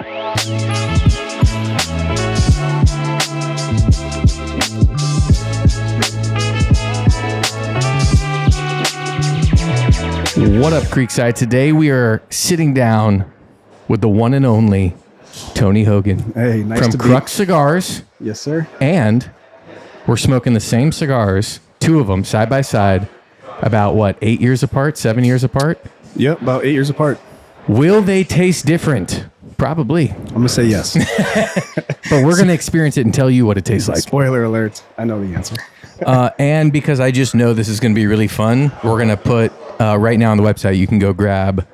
What up, Creekside? Today we are sitting down with the one and only Tony Hogan. Hey, nice from to Crux Cigars. Yes, sir. And we're smoking the same cigars, two of them side by side, about what, 8 years apart, 7 years apart? Yep, about 8 years apart. Will they taste different? Probably. I'm going to say yes. But we're going to experience it and tell you what it tastes like. Spoiler alert. I know the answer. And because I just know this is going to be really fun, we're going to put, right now on the website, you can go grab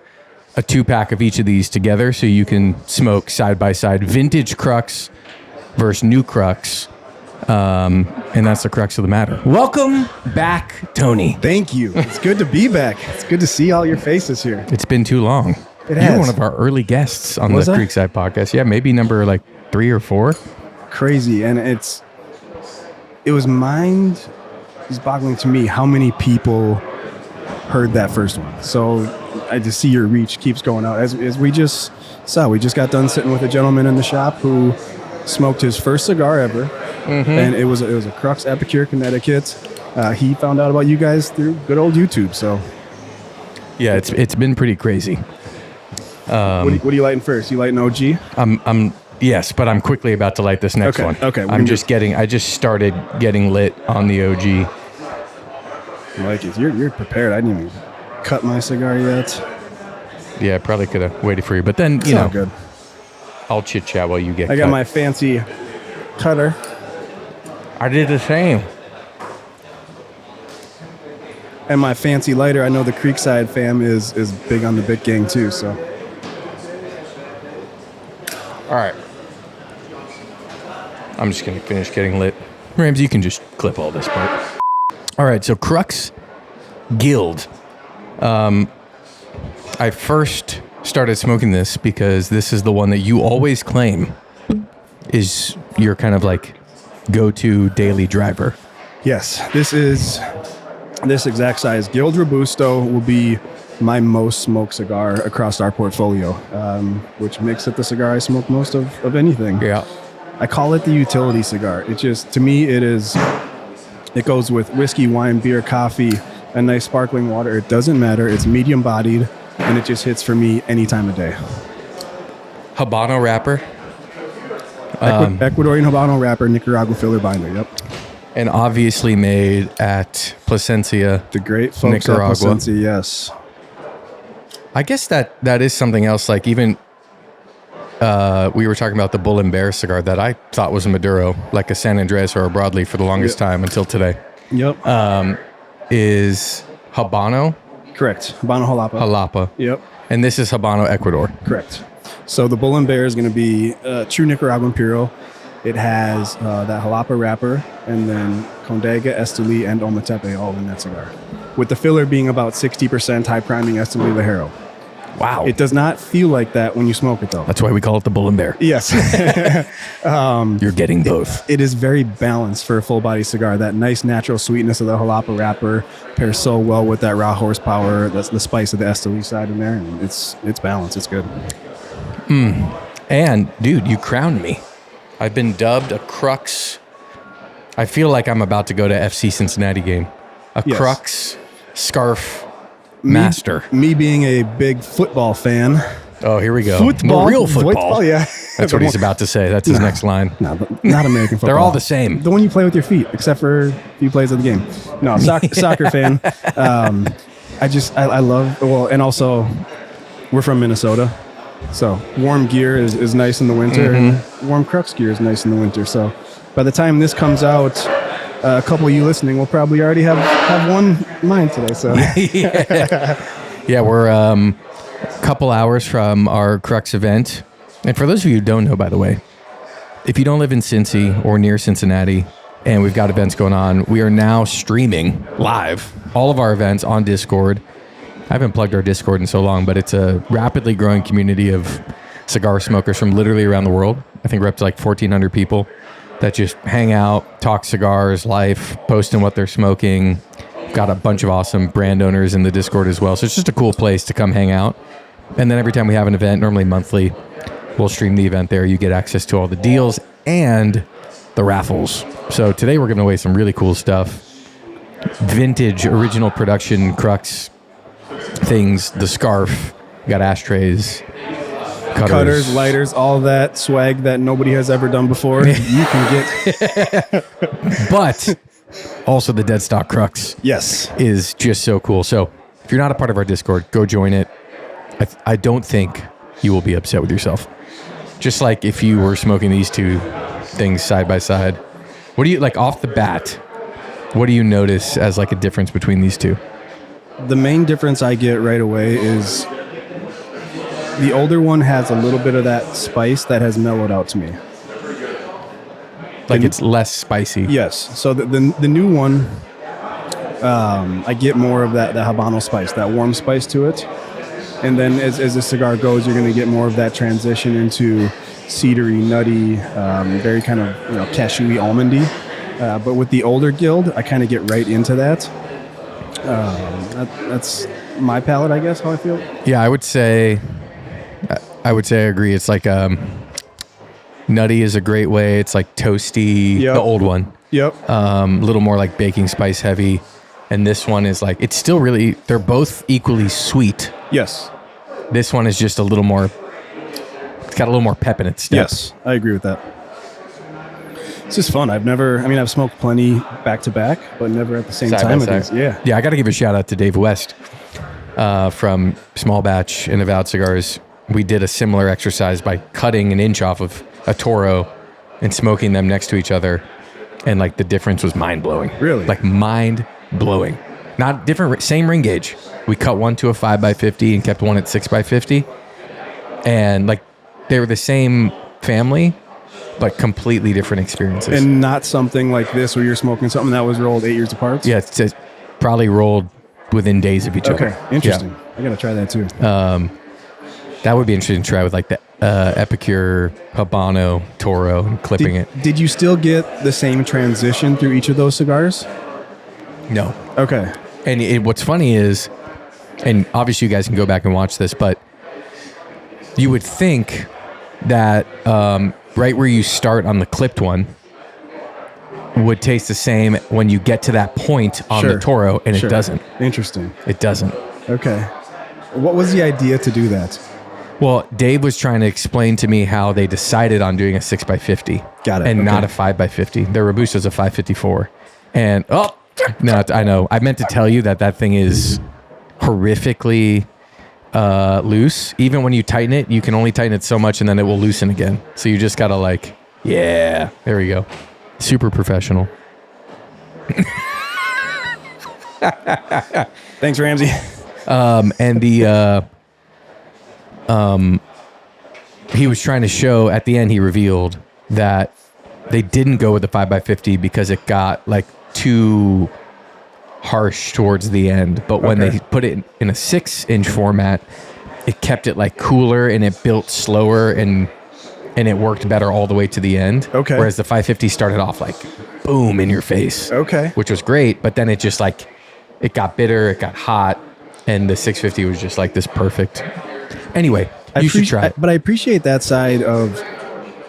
a 2-pack of each of these together so you can smoke side by side vintage Crux versus new Crux. And that's the crux of the matter. Welcome back, Tony. Thank you. It's good to be back. It's good to see all your faces here. It's been too long. It has. You're one of our early guests on the Was I? Creekside podcast. Yeah, maybe number like 3 or 4. Crazy. And it was mind-boggling to me how many people heard that first one. So I just see your reach keeps going out. As we just saw, we just got done sitting with a gentleman in the shop who smoked his first cigar ever. Mm-hmm. And it was a Crux Epicure, Connecticut. He found out about you guys through good old YouTube. So yeah, it's been pretty crazy. What are you lighting first? You lighting OG? Yes, but I'm quickly about to light this next one. Okay. I just started getting lit on the OG. I like it. You're prepared. I didn't even cut my cigar yet. Yeah, I probably could have waited for you, but then, you know, good. I'll chit chat while you get I cut. got my fancy cutter. I did the same. And my fancy lighter. I know the Creekside fam is big on the Bit Gang too, so. All right. I'm just going to finish getting lit. Rams, you can just clip all this part. All right, so Crux Guild. I first started smoking this because this is the one that you always claim is your kind of like go-to daily driver. Yes, this exact size. Guild Robusto will be my most smoked cigar across our portfolio, which makes it the cigar I smoke most of anything. Yeah. I call it the utility cigar. It just, to me, it goes with whiskey, wine, beer, coffee, and nice sparkling water. It doesn't matter. It's medium bodied, and it just hits for me any time of day. Habano wrapper. Ecuadorian Habano wrapper, Nicaragua filler binder. Yep. And obviously made at Plasencia, The great folks Nicaragua. at Plasencia, yes. I guess that is something else. Like even we were talking about the Bull and Bear cigar that I thought was a Maduro, like a San Andres or a Broadleaf for the longest time until today. Yep. Is Habano Correct. Habano Jalapa. Yep. And this is Habano Ecuador. Correct. So the Bull and Bear is going to be true Nicaraguan Puro. It has that Jalapa wrapper and then Condega, Esteli, and Ometepe all in that cigar. With the filler being about 60% high priming Esteli Ligero. Wow. It does not feel like that when you smoke it, though. That's why we call it the Bull and Bear. Yes. You're getting both. It is very balanced for a full body cigar. That nice natural sweetness of the Jalapa wrapper pairs so well with that raw horsepower. That's the spice of the Esteli side in there. And it's balanced. It's good. And, dude, you crowned me. I've been dubbed a Crux. I feel like I'm about to go to FC Cincinnati game. Yes. Crux scarf master. Me being a big football fan. Oh, here we go. Football. More real football. Yeah. That's what he's about to say. That's his next line. No, not American football. They're all the same. The one you play with your feet, except for he plays at the game. No, soccer fan. I love, well, and also we're from Minnesota. So warm gear is nice in the winter, and warm Crux gear is nice in the winter. So by the time this comes out, a couple of you listening will probably already have one in mind today. So yeah, we're a couple hours from our Crux event. And for those of you who don't know, by the way, if you don't live in Cincy or near Cincinnati, and we've got events going on, we are now streaming live all of our events on Discord. I haven't plugged our Discord in so long, but it's a rapidly growing community of cigar smokers from literally around the world. I think we're up to like 1,400 people that just hang out, talk cigars, life, posting what they're smoking. Got a bunch of awesome brand owners in the Discord as well. So it's just a cool place to come hang out. And then every time we have an event, normally monthly, We'll stream the event there. You get access to all the deals and the raffles. So today we're giving away some really cool stuff. Vintage, original production Crux things. The scarf. We got ashtrays. Cutters, lighters, all that swag that nobody has ever done before. You can get. But also the dead stock Crux. Yes. Is just so cool. So if you're not a part of our Discord, go join it. I don't think you will be upset with yourself. Just like if you were smoking these two things side by side. What do you, like off the bat, what do you notice as like a difference between these two? The main difference I get right away is the older one has a little bit of that spice that has mellowed out to me. Like it's less spicy. Yes. So the new one, I get more of that Habano spice, that warm spice to it. And then as the cigar goes, you're going to get more of that transition into cedary, nutty, very kind of cashewy, almondy. But with the older Guild, I kind of get right into that. That's my palate, I guess, how I feel. Yeah, I would say I agree. It's like nutty is a great way. It's like toasty, the old one. Yep. A little more like baking spice heavy. And this one is like, it's still really, they're both equally sweet. Yes. This one is just a little more, it's got a little more pep in its step. Yes, I agree with that. It's just fun. I've smoked plenty back to back, but never at the same time with these. Yeah. Yeah, I got to give a shout out to Dave West from Small Batch and Avowed Cigars. We did a similar exercise by cutting an inch off of a Toro and smoking them next to each other. And like the difference was mind blowing. Really? Like mind blowing. Not different, same ring gauge. We cut one to a 5x50 and kept one at 6x50. And like they were the same family, but completely different experiences. And not something like this where you're smoking something that was rolled 8 years apart? Yeah, it's probably rolled within days of each other. Okay, interesting. Yeah. I got to try that too. That would be interesting to try with like the Epicure Habano Toro and clipping it. Did you still get the same transition through each of those cigars? No. Okay. And what's funny is, and obviously you guys can go back and watch this, but you would think that right where you start on the clipped one would taste the same when you get to that point on the Toro, and it doesn't. Interesting. It doesn't. Okay. What was the idea to do that? Well, Dave was trying to explain to me how they decided on doing a 6x50. Got it. And not a 5x50. Their Robusta's a 554. And, no, I know. I meant to tell you that thing is horrifically loose. Even when you tighten it, you can only tighten it so much and then it will loosen again. So you just got to like, yeah, there we go. Super professional. Thanks, Ramsey. And he was trying to show at the end, he revealed that they didn't go with the 5x50 because it got like too harsh towards the end. But when they put it in a 6-inch format, it kept it like cooler and it built slower and it worked better all the way to the end. Okay. Whereas the 550 started off like boom in your face. Okay. Which was great, but then it just like, it got bitter, it got hot, and the 650 was just like this perfect. Anyway, you should try it. But I appreciate that side of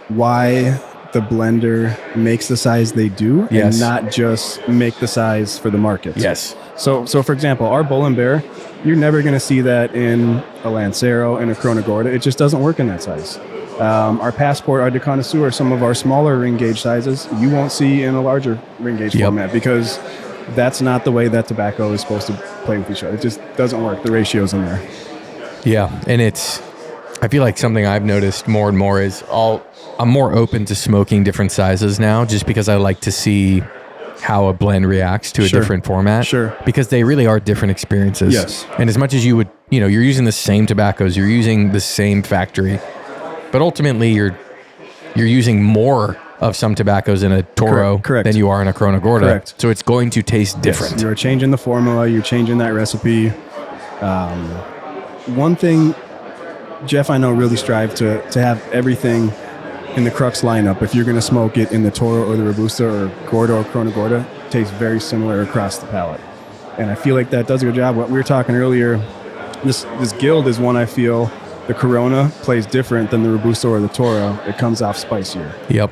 why the blender makes the size they do, and not just make the size for the market. Yes. So for example, our Bull and Bear, you're never going to see that in a Lancero and a Corona Gorda. It just doesn't work in that size. Our Passport, our De Connoisseur, some of our smaller ring gauge sizes, you won't see in a larger ring gauge format because that's not the way that tobacco is supposed to play with each other. It just doesn't work. The ratio's in there. Yeah, and I feel like something I've noticed more and more is I'm more open to smoking different sizes now just because I like to see how a blend reacts to a different format. Sure. Because they really are different experiences. Yes. And as much as you would, you're using the same tobaccos, you're using the same factory, but ultimately you're using more of some tobaccos in a Toro than you are in a Corona Gorda. Correct. So it's going to taste different. Yes, you're changing the formula. You're changing that recipe. One thing, Jeff, I know really strive to have everything in the Crux lineup. If you're going to smoke it in the Toro or the Robusta or Gorda or Corona Gorda, it tastes very similar across the palate. And I feel like that does a good job. What we were talking earlier, this Guild is one I feel the Corona plays different than the Robusto or the Toro. It comes off spicier, Yep.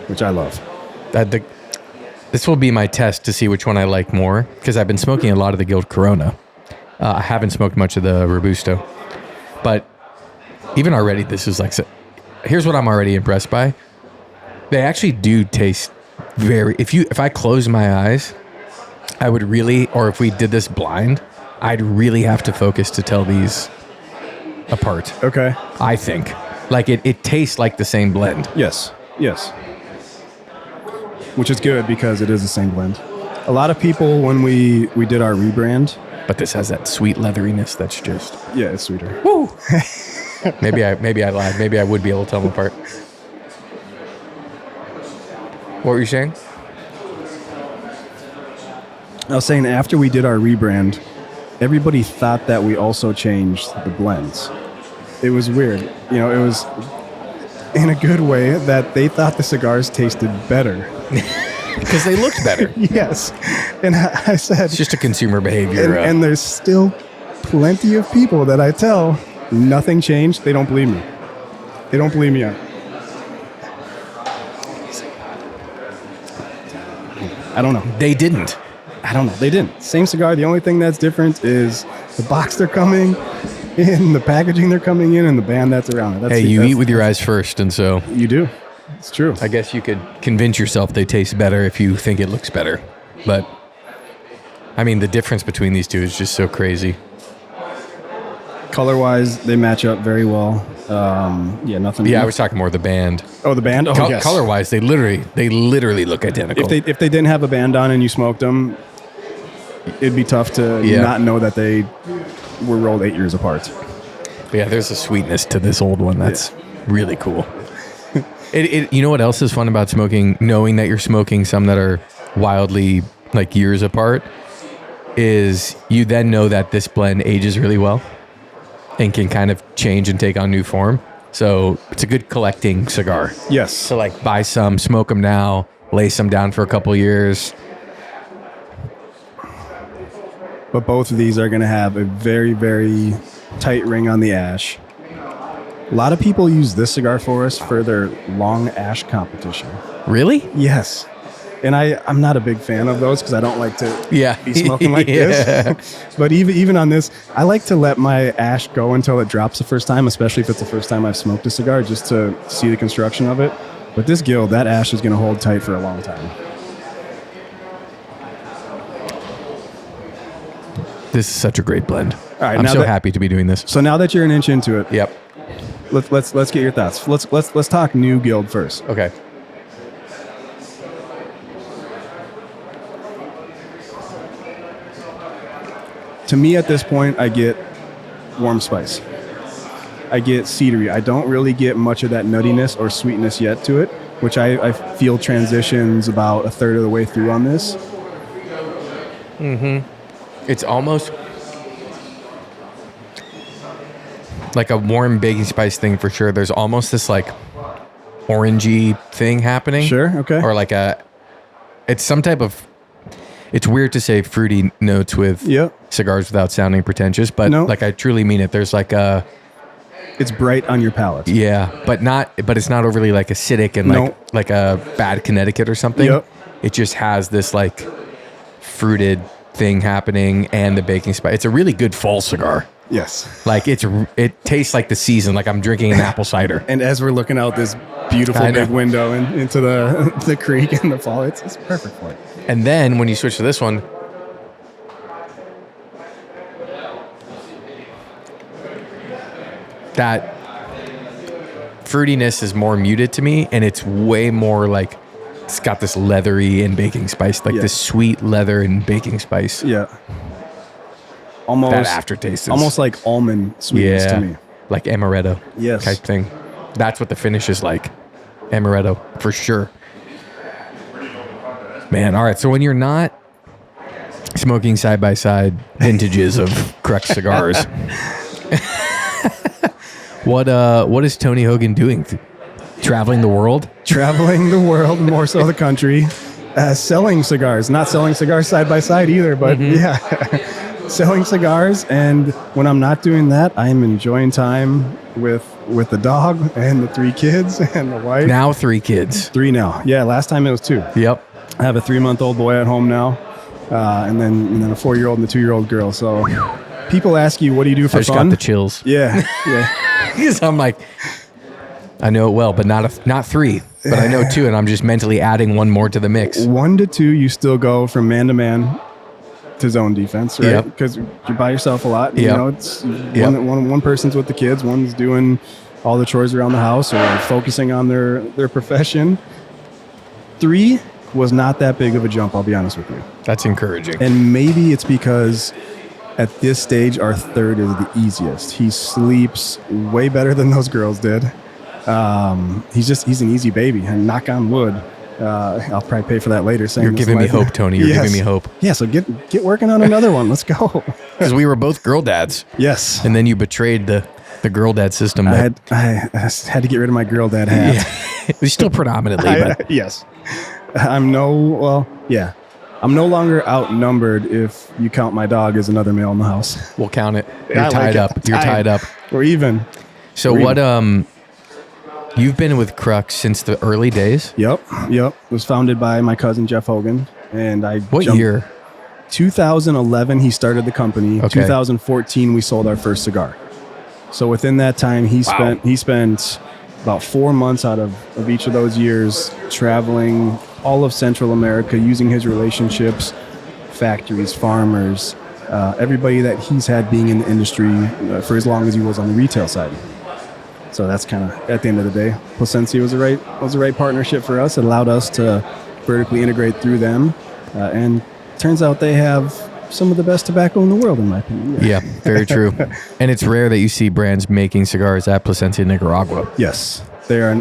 which I love. This will be my test to see which one I like more, because I've been smoking a lot of the Guild Corona. I haven't smoked much of the Robusto, but even already, this is like. Here's what I'm already impressed by. They actually do taste very. If I close my eyes, I would really, or if we did this blind, I'd really have to focus to tell these apart. Okay. I think, like it tastes like the same blend. Yes. Which is good because it is the same blend. A lot of people, when we did our rebrand, But this has that sweet leatheriness that's just. yeah, it's sweeter. Woo! Maybe I lied. Maybe I would be able to tell them apart. What were you saying? I was saying after we did our rebrand, everybody thought that we also changed the blends. It was weird. You know, it was in a good way that they thought the cigars tasted better. Because they looked better. Yes. And I said... It's just a consumer behavior. And there's still plenty of people that I tell nothing changed. They don't believe me. They don't believe me on it. I don't know. They didn't. I don't know. They didn't. Same cigar. The only thing that's different is the box they're coming in, the packaging they're coming in, and the band that's around it. That's You eat with your eyes first, and so You do. It's true. I guess you could convince yourself they taste better if you think it looks better. But I mean, the difference between these two is just so crazy. Color-wise, they match up very well. Nothing. Yeah, I was talking more the band. Oh, the band. Oh, yes. Color-wise, they literally look identical. If they didn't have a band on and you smoked them, it'd be tough to not know that they were rolled 8 years apart. But yeah, there's a sweetness to this old one that's really cool. You know what else is fun about smoking, knowing that you're smoking some that are wildly like years apart, is you then know that this blend ages really well and can kind of change and take on new form. So it's a good collecting cigar. Yes. So like buy some, smoke them now, lay some down for a couple years. But both of these are going to have a very, very tight ring on the ash. A lot of people use this cigar for us for their long ash competition. Really? Yes. And I'm not a big fan of those because I don't like to be smoking like Yeah. this. But even on this, I like to let my ash go until it drops the first time, especially if it's the first time I've smoked a cigar, just to see the construction of it. But this Guild, that ash is going to hold tight for a long time. This is such a great blend. All right, I'm so happy to be doing this. So now that you're an inch into it, Yep. let's get your thoughts. Let's talk new Guild first. Okay. To me, at this point, I get warm spice. I get cedary. I don't really get much of that nuttiness or sweetness yet to it, which I feel transitions about a third of the way through on this. Mm-hmm. It's almost like a warm baking spice thing for sure. There's almost this like orangey thing happening. Sure, okay. Or like it's some type of, it's weird to say fruity notes with cigars without sounding pretentious, but like I truly mean it. There's like it's bright on your palate. Yeah, but it's not overly like acidic and like a bad Connecticut or something. Yep. It just has this like fruited thing happening and the baking spice. It's a really good fall cigar. Yes. Like it tastes like the season, like I'm drinking an apple cider. And as we're looking out this beautiful big window into the creek in the fall, it's perfect for it. And then when you switch to this one, that fruitiness is more muted to me, and it's way more like it's got this leathery and baking spice, like this sweet leather and baking spice. Yeah. Almost that aftertaste is almost like almond sweetness to me. Like amaretto type thing. That's what the finish is like. Amaretto for sure. Man, all right. So when you're not smoking side by side vintages of Crux Cigars, what is Tony Hogan doing? Traveling the world? Traveling the world, more so the country, selling cigars. Not selling cigars side by side either, but selling cigars. And when I'm not doing that, I am enjoying time with the dog and the 3 kids and the wife. Now 3 kids. 3 now. Yeah, last time it was 2. Yep. I have a 3-month-old boy at home now, and then a 4-year-old and a 2-year-old girl. So people ask you, what do you do for I just fun? got the chills. Yeah, yeah. Because I'm like, I know it well, but not 3. But I know 2, and I'm just mentally adding 1 more to the mix. 1 to 2, you still go from man-to-man to zone defense, right? Yep. Because you're by yourself a lot. Yep. You know, it's one person's with the kids, one's doing all the chores around the house or focusing on their profession. 3 was not that big of a jump, I'll be honest with you. That's encouraging. And maybe it's because at this stage, our 3rd is the easiest. He sleeps way better than those girls did. He's an easy baby, and knock on wood. I'll probably pay for that later. You're giving me hope, Tony. You're giving me hope. Yeah, so get working on another one. Let's go. Because we were both girl dads. Yes. And then you betrayed the girl dad system. I had to get rid of my girl dad hat. Yeah. It was still predominantly, but yes. I'm no longer outnumbered if you count my dog as another male in the house. We'll count it. You're tied up. You're tied up. We're even. So you've been with Crux since the early days? Yep. It was founded by my cousin Jeff Hogan, and What year? 2011 he started the company. Okay. 2014 we sold our first cigar. So within that time he spent about 4 months out of each of those years traveling all of Central America, using his relationships, factories, farmers, everybody that he's had being in the industry for as long as he was on the retail side. So that's kind of, at the end of the day, Placencia was the right partnership for us. It allowed us to vertically integrate through them, and turns out they have some of the best tobacco in the world, in my opinion. Yeah, very true. And it's rare that you see brands making cigars at Placencia, Nicaragua. Yes, they are.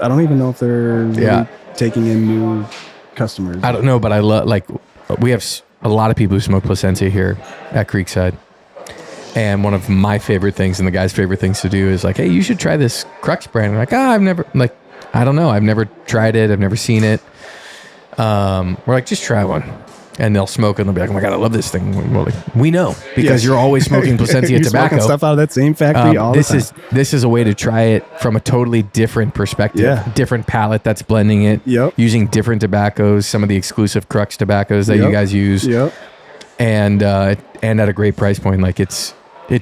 I don't even know if they're really taking in new customers. I don't know, but I love, like, we have a lot of people who smoke Placencia here at Creekside. And one of my favorite things and the guy's favorite things to do is like, hey, you should try this Crux brand. I'm like, I don't know. I've never tried it. I've never seen it. We're like, just try one. And they'll smoke it and they'll be like, oh my God, I love this thing. We're like, we know, because you're always smoking Placencia you're tobacco. Smoking stuff out of that same factory all the time. This is a way to try it from a totally different perspective. Yeah. Different palate that's blending it. Yep. Using different tobaccos, some of the exclusive Crux tobaccos that you guys use. Yep. And at a great price point. Like it's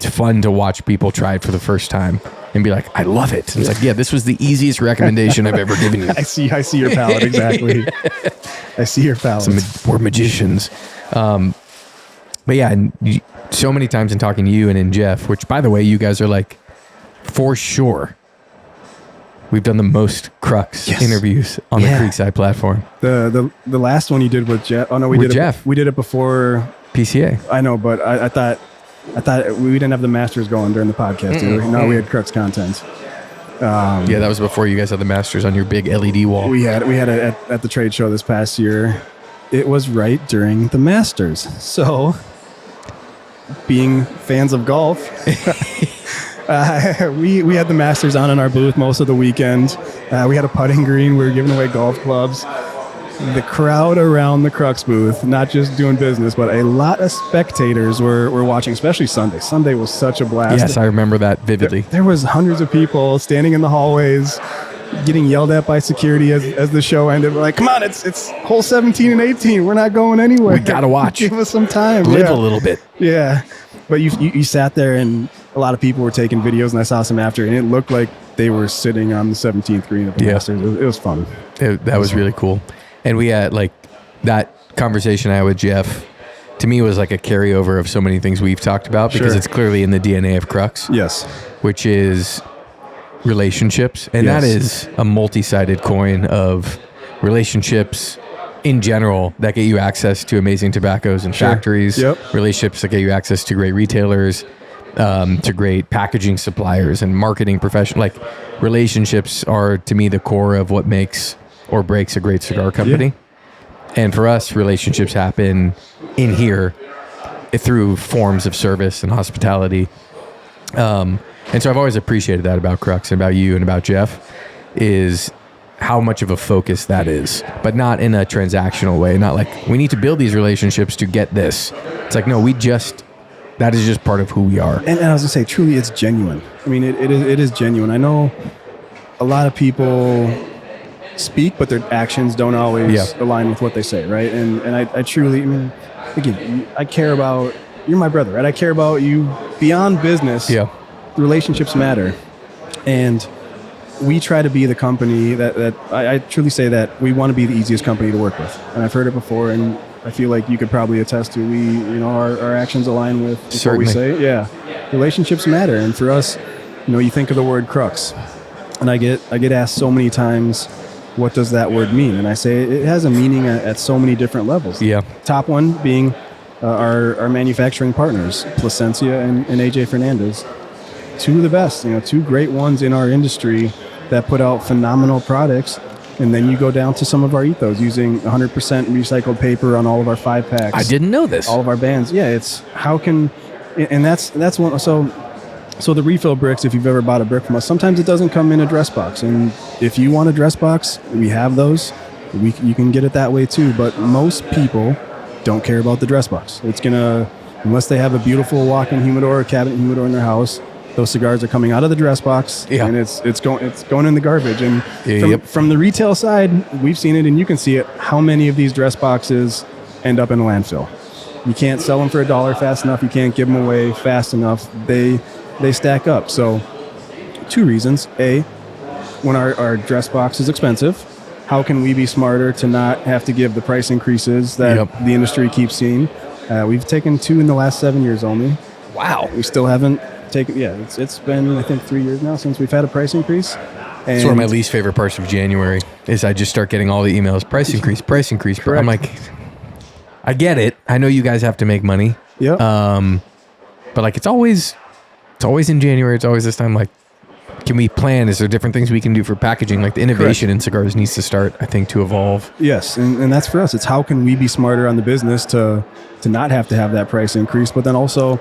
fun to watch people try it for the first time and be like, I love it. And it's like, yeah, this was the easiest recommendation I've ever given you. I see your palate, exactly. I see your palate. We're magicians. But yeah, and so many times in talking to you and in Jeff, which, by the way, you guys are like, for sure, we've done the most Crux interviews on the Creekside platform. The last one you did with Jeff. Oh no, we did it before PCA. I know, but I thought we didn't have the masters going during the podcast. Did we? No, we had Crux content. Yeah, that was before you guys had the masters on your big LED wall. We had it at the trade show this past year. It was right during the Masters. So, being fans of golf, we had the Masters on in our booth most of the weekend. We had a putting green. We were giving away golf clubs. The crowd around the Crux booth, not just doing business, but a lot of spectators were watching, especially Sunday. Sunday was such a blast. Yes, I remember that vividly. There was hundreds of people standing in the hallways, getting yelled at by security as the show ended. We're like, come on, it's hole 17 and 18. We're not going anywhere. We gotta watch. Give us some time. Live a little bit. Yeah. But you sat there and a lot of people were taking videos, and I saw some after, and it looked like they were sitting on the 17th green of the Masters. It was fun. That was really cool. And we had like that conversation I had with Jeff, to me was like a carryover of so many things we've talked about, because it's clearly in the DNA of Crux. Yes. Which is relationships. And that is a multi-sided coin of relationships in general that get you access to amazing tobaccos and factories. Yep. Relationships that get you access to great retailers, to great packaging suppliers and marketing professionals. Like, relationships are, to me, the core of what makes or breaks a great cigar company. Yeah. And for us, relationships happen in here through forms of service and hospitality. And so I've always appreciated that about Crux and about you and about Jeff, is how much of a focus that is, but not in a transactional way. Not like we need to build these relationships to get this. It's like, no, we just That is just part of who we are. And I was gonna say, truly, it's genuine. I mean, it is genuine. I know a lot of people speak, but their actions don't always align with what they say, right? And I truly, I mean, again, I care about, you're my brother, right? I care about you beyond business. Yeah. Relationships matter. And we try to be the company that I truly say that we want to be the easiest company to work with. And I've heard it before, and I feel like you could probably attest to our actions align with what we say. Yeah. Relationships matter. And for us, you think of the word crux. And I get asked so many times, what does that word mean? And I say it has a meaning at so many different levels. Yeah. Top one being our manufacturing partners, Placencia and AJ Fernandez. Two of the best, two great ones in our industry that put out phenomenal products. And then you go down to some of our ethos using 100% recycled paper on all of our 5-packs. I didn't know this. All of our bands. Yeah, it's how can, and that's one. So the refill bricks, if you've ever bought a brick from us, sometimes it doesn't come in a dress box. And if you want a dress box, we have those. You can get it that way too. But most people don't care about the dress box. It's gonna, unless they have a beautiful walk-in humidor or cabinet humidor in their house, those cigars are coming out of the dress box, and it's going in the garbage. And from the retail side, we've seen it, and you can see it. How many of these dress boxes end up in a landfill? You can't sell them for $1 fast enough. You can't give them away fast enough. They stack up. So, two reasons: A, when our dress box is expensive, how can we be smarter to not have to give the price increases that the industry keeps seeing? We've taken 2 in the last 7 years only. Wow. We still haven't. It's been, I think, 3 years now since we've had a price increase. And it's one of my least favorite parts of January is I just start getting all the emails, price increase. Correct. I'm like, I get it. I know you guys have to make money. Yeah. But like, it's always in January. It's always this time. Like, can we plan? Is there different things we can do for packaging? Like the innovation in cigars needs to start, I think, to evolve. Yes. And that's for us. It's how can we be smarter on the business to not have to have that price increase, but then also,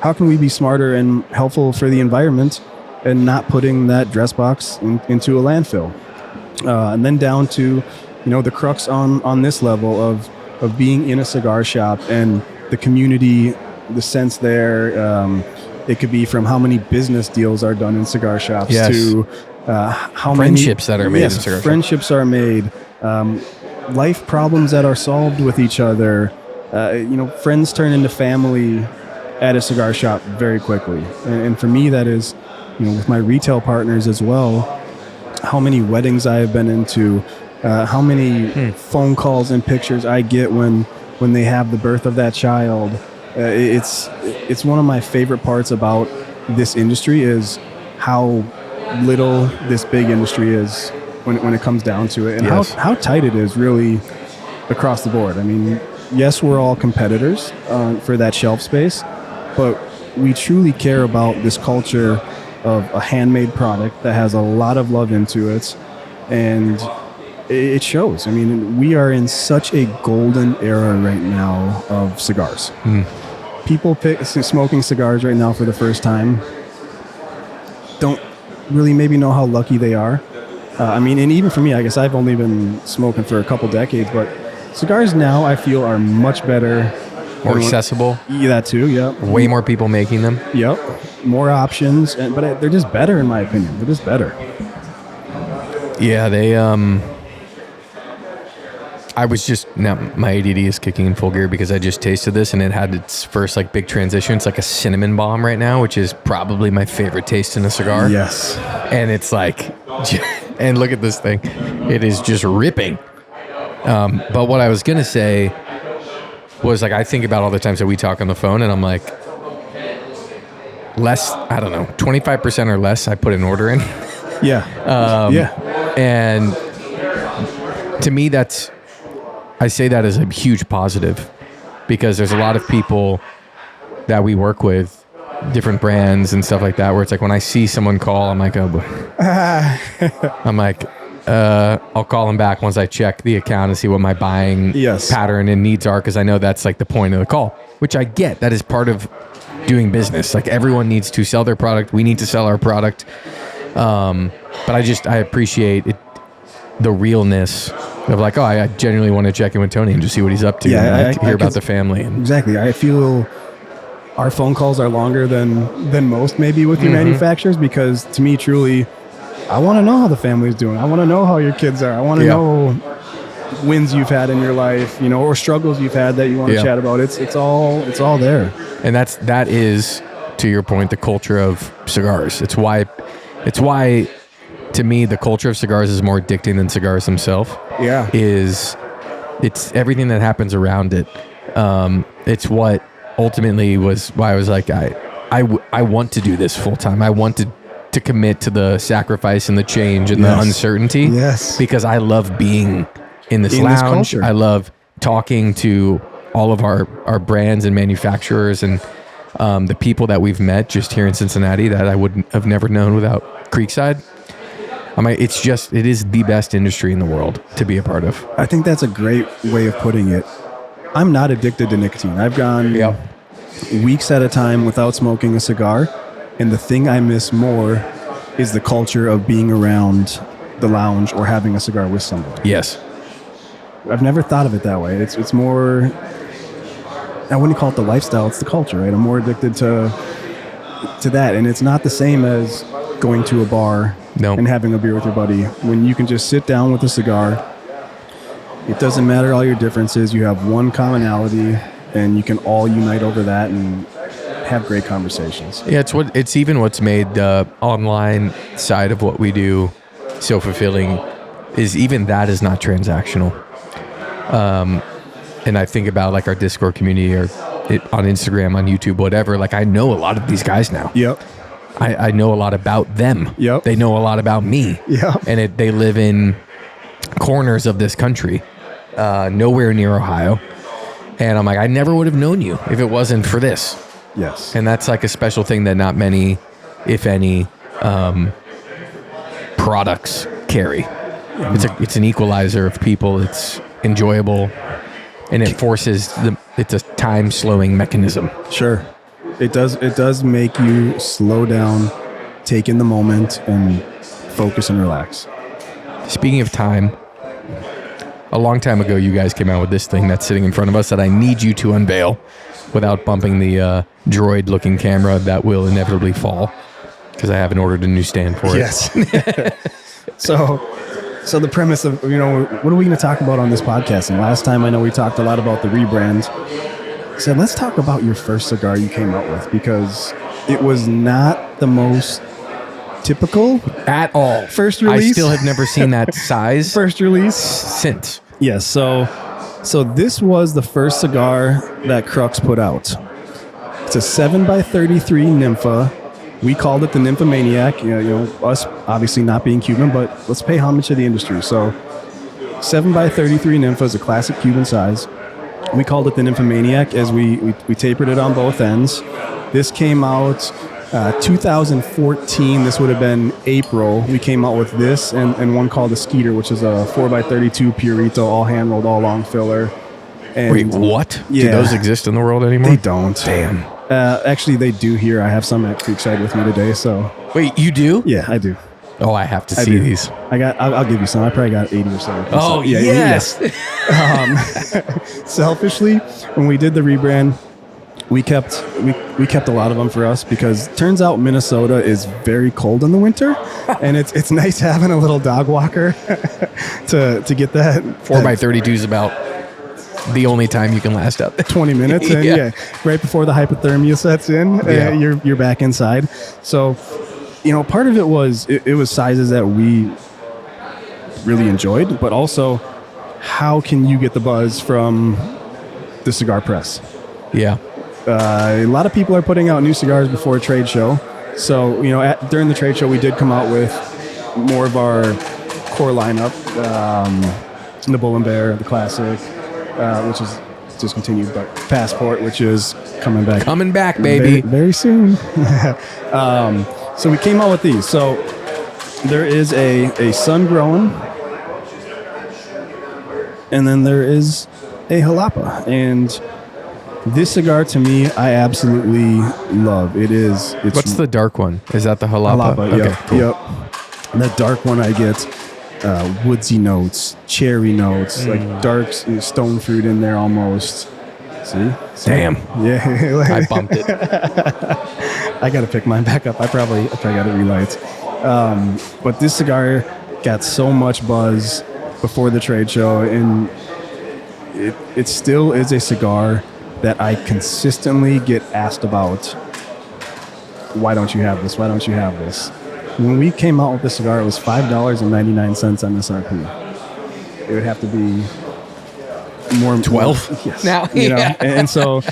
how can we be smarter and helpful for the environment and not putting that dress box into a landfill? And then down to, the crux on this level of being in a cigar shop and the community, the sense there. It could be from how many business deals are done in cigar shops to how friendships many, that are made in cigar shops. Friendships are made. Life problems that are solved with each other. Friends turn into family at a cigar shop very quickly. And for me, that is, with my retail partners as well, how many weddings I have been into, how many phone calls and pictures I get when they have the birth of that child. It's one of my favorite parts about this industry is how little this big industry is when it comes down to it, and how tight it is really across the board. I mean, yes, we're all competitors for that shelf space, but we truly care about this culture of a handmade product that has a lot of love into it, and it shows. I mean, we are in such a golden era right now of cigars. People smoking cigars right now for the first time don't really maybe know how lucky they are. And even for me, I guess I've only been smoking for a couple decades, but cigars now I feel are much better. More accessible. Yeah, that too, yeah. Way more people making them. Yep. More options, but they're just better in my opinion. They're just better. Yeah, they I was just, now my ADD is kicking in full gear because I just tasted this and it had its first like big transition. It's like a cinnamon bomb right now, which is probably my favorite taste in a cigar. Yes. And it's like, and look at this thing. It is just ripping. But what I was going to say was like, I think about all the times that we talk on the phone and I'm like, less, I don't know, 25% or less, I put an order in. Yeah. And to me, I say that as a huge positive because there's a lot of people that we work with, different brands and stuff like that, where it's like when I see someone call, I'm like, oh boy. I'm like, I'll call them back once I check the account and see what my buying pattern and needs are, because I know that's like the point of the call, which I get. That is part of doing business. Like everyone needs to sell their product. We need to sell our product. But I appreciate it, the realness of like, oh, I genuinely want to check in with Tony and just see what he's up to. Yeah, and I hear about the family. Exactly. I feel our phone calls are longer than most maybe with your manufacturers, because to me, truly, I want to know how the family's doing. I want to know how your kids are. I want to know wins you've had in your life, or struggles you've had that you want to chat about. It's all there. And that is, to your point, the culture of cigars. It's why to me the culture of cigars is more addicting than cigars themselves. Yeah. It's everything that happens around it. It's what ultimately was why I was like, I want to do this full time. I want to commit to the sacrifice and the change and the uncertainty. Yes. Because I love being in this lounge. I love talking to all of our brands and manufacturers and the people that we've met just here in Cincinnati that I would have never known without Creekside. It is the best industry in the world to be a part of. I think that's a great way of putting it. I'm not addicted to nicotine. I've gone weeks at a time without smoking a cigar, and the thing I miss more is the culture of being around the lounge or having a cigar with somebody. Yes. I've never thought of it that way. It's more, I wouldn't call it the lifestyle, it's the culture, right? I'm more addicted to that, and it's not the same as going to a bar and having a beer with your buddy. When you can just sit down with a cigar, it doesn't matter all your differences, you have one commonality, and you can all unite over that and have great conversations. Yeah, it's even what's made the online side of what we do so fulfilling is even that is not transactional. And I think about like our Discord community or on Instagram, on YouTube, whatever. Like I know a lot of these guys now. Yep. I know a lot about them. Yep. They know a lot about me. Yep. And they live in corners of this country, nowhere near Ohio. And I'm like, I never would have known you if it wasn't for this. Yes. And that's like a special thing that not many, if any, products carry. It's an equalizer of people. It's enjoyable, and it forces it's a time slowing mechanism. Sure. It does make you slow down, take in the moment, and focus and relax. Speaking of time, a long time ago, you guys came out with this thing that's sitting in front of us that I need you to unveil without bumping the droid-looking camera that will inevitably fall, because I haven't ordered a new stand for it. Yes. So the premise of, what are we going to talk about on this podcast? And last time I know we talked a lot about the rebrand. I said, let's talk about your first cigar you came out with, because it was not the most typical at all. First release. I still have never seen that size. First release. Since. Yes. So this was the first cigar that Crux put out. It's a 7x33 Nympha. We called it the Nymphomaniac. Us obviously not being Cuban, but let's pay homage to the industry. So 7x33 Nympha is a classic Cuban size. We called it the Nymphomaniac as we tapered it on both ends. This came out 2014. This would have been April. We came out with this and one called the Skeeter, which is a 4x32 Purito, all hand rolled, all long filler. And wait, what? Yeah, do those exist in the world anymore? They don't. Damn. Actually, they do here. I have some at Creekside with me today. So wait, you do? Yeah, I do. Oh, I have to see these. I'll give you some. I probably got 80 or so. Oh, yeah, yes. Selfishly, when we did the rebrand, we kept a lot of them for us, because turns out Minnesota is very cold in the winter, and it's nice having a little dog walker to get that. 4x32 is about the only time you can last out there. 20 minutes, and right before the hypothermia sets in, you're back inside. So, part of it was it was sizes that we really enjoyed, but also how can you get the buzz from the cigar press? Yeah. A lot of people are putting out new cigars before a trade show. So, during the trade show, we did come out with more of our core lineup, the Bull and Bear, the Classic, which is discontinued, but Passport, which is coming back. Coming back, baby. Very, very soon. So we came out with these. So there is a sun-grown, and then there is a Jalapa. And this cigar, to me, I absolutely love. It's What's the dark one? Is that the Jalapa? Jalapa, okay, cool. Yep. And that dark one, I get woodsy notes, cherry notes, like dark stone fruit in there almost. See? Damn. Yeah. I bumped it. I got to pick mine back up. I probably got to relight. But this cigar got so much buzz before the trade show, and it still is a cigar that I consistently get asked about. Why don't you have this? Why don't you have this? When we came out with this cigar, it was $5.99 MSRP. It would have to be more 12 yes. now. You know? Yeah. and so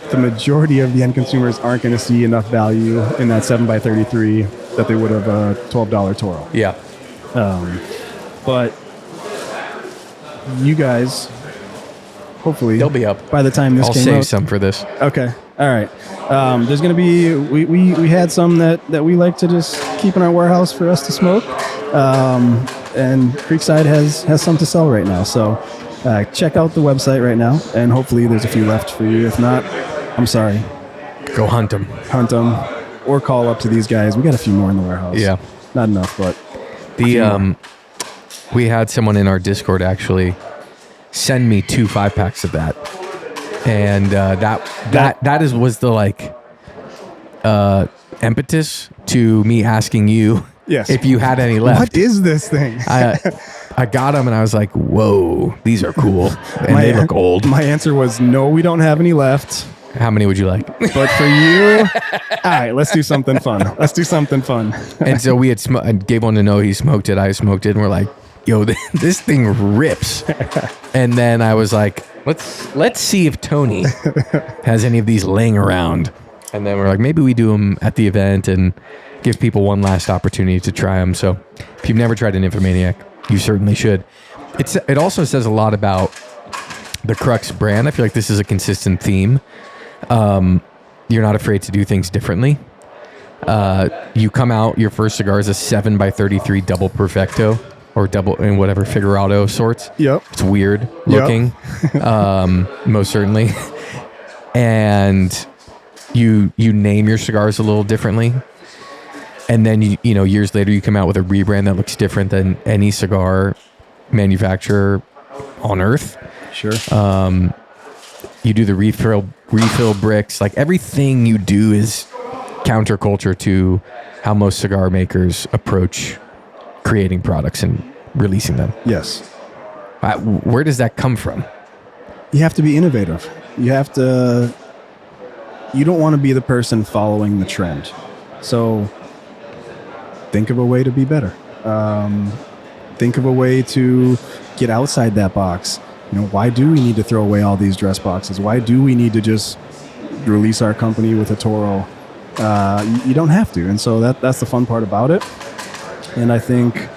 the majority of the end consumers aren't going to see enough value in that 7x33 that they would have a $12 Toro. Yeah. But you guys, hopefully, They'll be up. by the time this I'll came save out. some for this. Okay. All right. There's going to be, we had some that we like to just keep in our warehouse for us to smoke. And Creekside has some to sell right now. So check out the website right now, and hopefully there's a few left for you. If not, I'm sorry. Go hunt them. Hunt them or call up to these guys. We got a few more in the warehouse. Yeah. Not enough, but We had someone in our Discord actually send me 2 5-packs of that. And that was the like impetus to me asking you yes. if you had any left. What is this thing? I got them and I was like, whoa, these are cool. And they look old. My answer was no, we don't have any left. How many would you like? But for you, all right, let's do something fun. And so we had I gave one to Noah. He smoked it. I smoked it. And we're like, yo, this thing rips. And then I was like, let's see if Tony has any of these laying around. And then we're like, maybe we do them at the event and give people one last opportunity to try them. So if you've never tried an Infomaniac, you certainly should. It also says a lot about the Crux brand. I feel like this is a consistent theme. You're not afraid to do things differently. You come out, your first cigar is a 7x33 double perfecto or double in whatever figurado sorts. Yep. It's weird looking. Most certainly. And you name your cigars a little differently. And then you know years later you come out with a rebrand that looks different than any cigar manufacturer on earth. Sure. You do the refill bricks. Like everything you do is counterculture to how most cigar makers approach creating products and releasing them. Yes. Where does that come from? You have to be innovative. You don't want to be the person following the trend. So think of a way to be better. Think of a way to get outside that box. You know, why do we need to throw away all these dress boxes? Why do we need to just release our company with a Toro? You don't have to. And so that's the fun part about it. And I think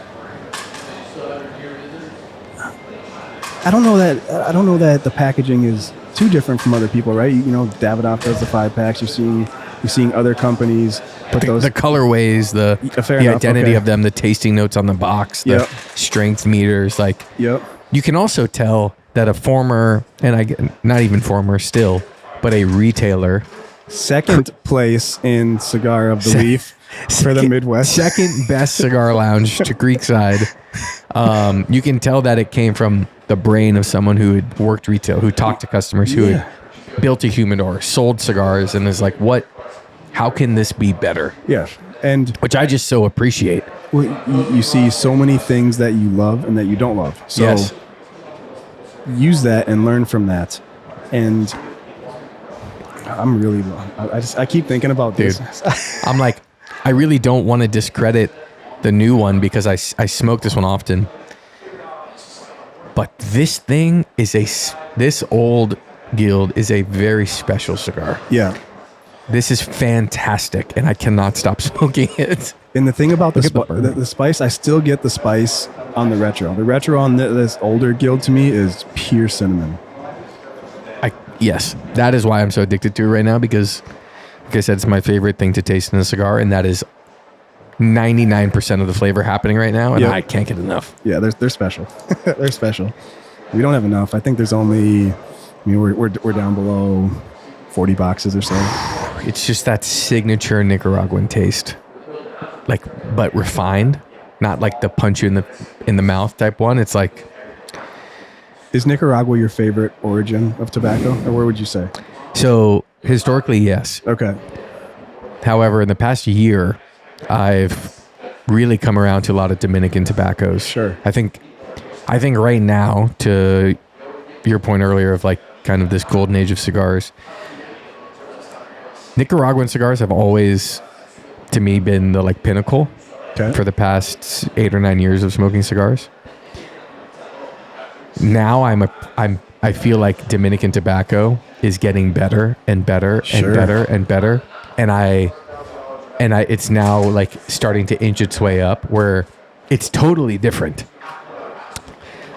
I don't know that the packaging is too different from other people, right? You know, Davidoff does the 5-packs. You're seeing other companies put The colorways, the identity of them, the tasting notes on the box, the strength meters. Like, you can also tell that a former, and not even former still, but a retailer. Second place in Cigar of the Leaf for the Midwest. Second best cigar lounge to Creekside. You can tell that it came from the brain of someone who had worked retail, who talked to customers, who had built a humidor, sold cigars, and is like, how can this be better? Yeah. And which I just so appreciate. Well, you see so many things that you love and that you don't love. So use that and learn from that. And I'm really, I keep thinking about this. I'm like, I really don't want to discredit the new one because I smoke this one often. But this thing is this old Guild is a very special cigar. Yeah. This is fantastic, and I cannot stop smoking it. And the thing about the spice, I still get the spice on the retro. The retro on this older Guild to me is pure cinnamon. Yes, that is why I'm so addicted to it right now because, like I said, it's my favorite thing to taste in a cigar, and that is 99% of the flavor happening right now, and I can't get enough. Yeah, they're special. They're special. We don't have enough. I think there's only, we're down below 40 boxes or so. It's just that signature Nicaraguan taste, but refined, not like the punch you in the mouth type one. It's like Is Nicaragua your favorite origin of tobacco, or where would you say? So historically, yes. Okay. However, in the past year, I've really come around to a lot of Dominican tobaccos. Sure. I think right now, to your point earlier of like kind of this golden age of cigars, Nicaraguan cigars have always, to me, been the like pinnacle for the past 8 or 9 years of smoking cigars. Now I feel like Dominican tobacco is getting better and better and better and better, and it's now like starting to inch its way up where it's totally different.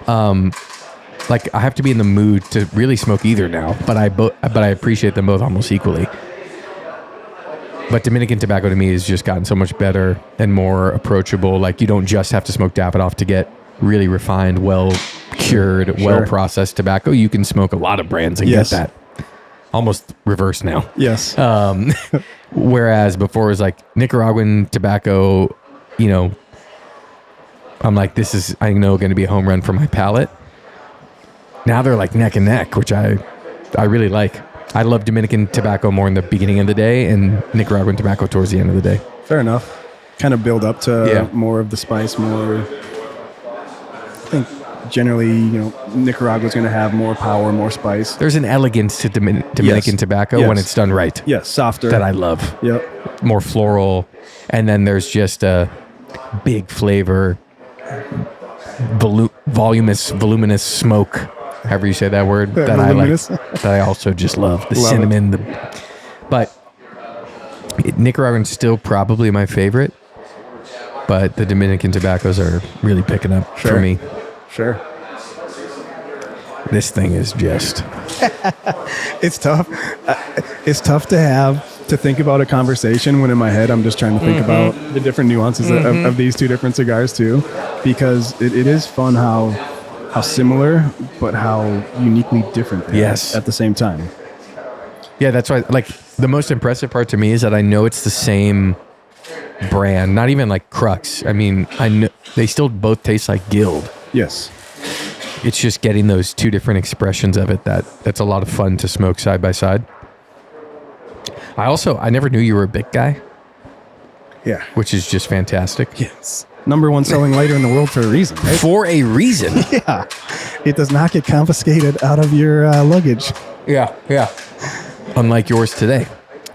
Like I have to be in the mood to really smoke either now, but I appreciate them both almost equally. But Dominican tobacco to me has just gotten so much better and more approachable. Like you don't just have to smoke Davidoff to get really refined, well cured, well processed tobacco. You can smoke a lot of brands and get that. Almost reverse now. Yes. Whereas before it was like Nicaraguan tobacco, you know, I'm like, this is, I know, going to be a home run for my palate. Now they're like neck and neck, which I really like. I love Dominican tobacco more in the beginning of the day and Nicaraguan tobacco towards the end of the day. Fair enough. Kind of build up to more of the spice, more. I think generally, you know, Nicaragua's going to have more power, more spice. There's an elegance to Dominican tobacco when it's done right. Yes, softer. That I love. Yep. More floral. And then there's just a big flavor, voluminous smoke, however you say that word, that I like, that I also just love. The cinnamon. But Nicaraguan's still probably my favorite, but the Dominican tobaccos are really picking up for me. Sure. This thing is just... It's tough. It's tough to think about a conversation when in my head I'm just trying to think about the different nuances of these two different cigars too, because it is fun how similar but how uniquely different they are at the same time. Yeah, that's right. Like the most impressive part to me is that I know it's the same brand, not even like Crux. I mean, I know they still both taste like Guild. Yes. It's just getting those two different expressions of it that's a lot of fun to smoke side by side. I never knew you were a Bic guy. Yeah. Which is just fantastic. Yes. Number one selling lighter in the world for a reason, right? For a reason. Yeah. It does not get confiscated out of your luggage. Yeah. Unlike yours today.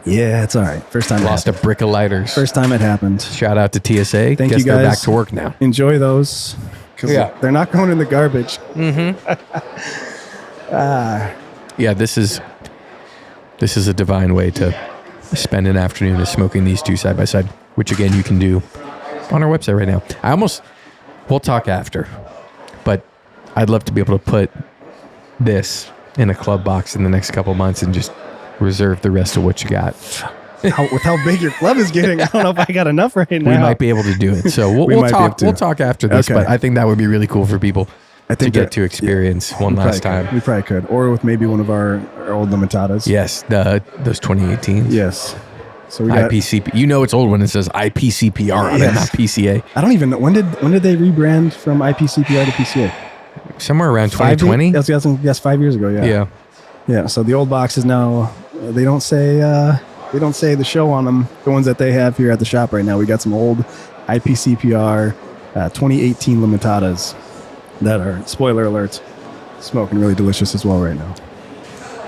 Yeah, it's all right. First time. Lost a brick of lighters. First time it happened. Shout out to TSA. Thank you guys. They're back to work now. Enjoy those. Because they're not going in the garbage. Yeah, this is a divine way to spend an afternoon of smoking these two side by side, which again you can do on our website right now. We'll talk after, but I'd love to be able to put this in a club box in the next couple months and just reserve the rest of what you got. With how big your club is getting, I don't know if I got enough right now. We might be able to do it. So we'll talk. We'll talk after this, but I think that would be really cool for people to get to experience one last time. We probably could, or with maybe one of our old limitadas. Yes, those 2018s. Yes. So we got IPCP. You know it's old when it says IPCPR on it, not PCA. I don't even know when did they rebrand from IPCPR to PCA? Somewhere around 2020. Yes, 5 years ago. Yeah. So the old boxes now they don't say the show on them. The ones that they have here at the shop right now. We got some old IPCPR 2018 limitadas that are, spoiler alert, smoking really delicious as well right now.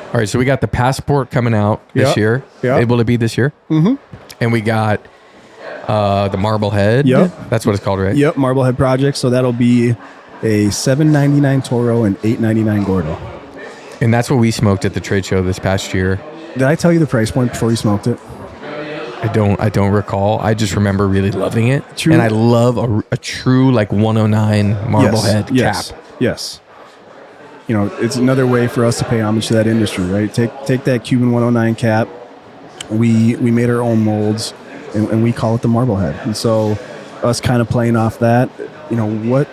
All right, so we got the Passport coming out this year. Able to be this year. Mm-hmm. And we got the Marblehead. Yep. That's what it's called, right? Yep, Marblehead Project. So that'll be a $7.99 Toro and $8.99 Gordo. And that's what we smoked at the trade show this past year. Did I tell you the price point before you smoked it? I don't recall. I just remember really loving it. True. And I love a true like 109 Marblehead cap. Yes. You know, it's another way for us to pay homage to that industry, right? Take that Cuban 109 cap. We made our own molds, and we call it the Marblehead. And so us kind of playing off that, you know, what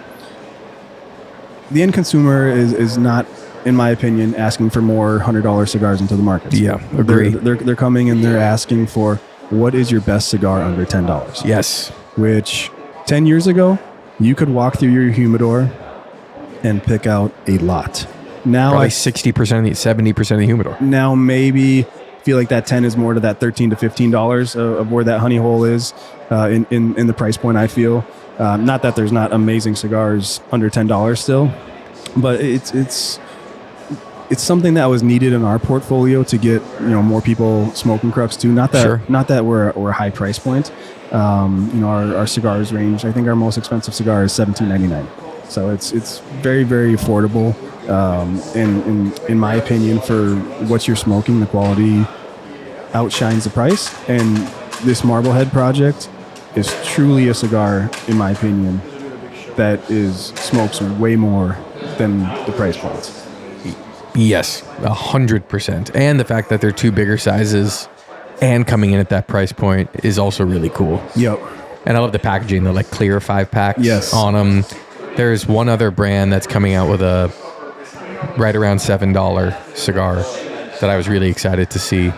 the end consumer is not, in my opinion, asking for more $100 cigars into the market. Yeah, agree. They're coming and they're asking for, what is your best cigar under $10? Yes. Which 10 years ago, you could walk through your humidor and pick out a lot. Now Probably 60%, 70% of the humidor. now maybe feel like that 10 is more to that $13 to $15 of where that honey hole is in the price point. I feel not that there's not amazing cigars under $10 still, but it's something that was needed in our portfolio to get more people smoking Crux too. Not that we're a high price point. Our cigars range. I think our most expensive cigar is $17.99. So it's very, very affordable. In my opinion, for what you're smoking, the quality outshines the price. And this Marblehead project is truly a cigar, in my opinion, that smokes way more than the price points. Yes, 100%. And the fact that they're two bigger sizes and coming in at that price point is also really cool. Yep. And I love the packaging, the clear 5-packs on them. There's one other brand that's coming out with a right around $7 cigar that I was really excited to see.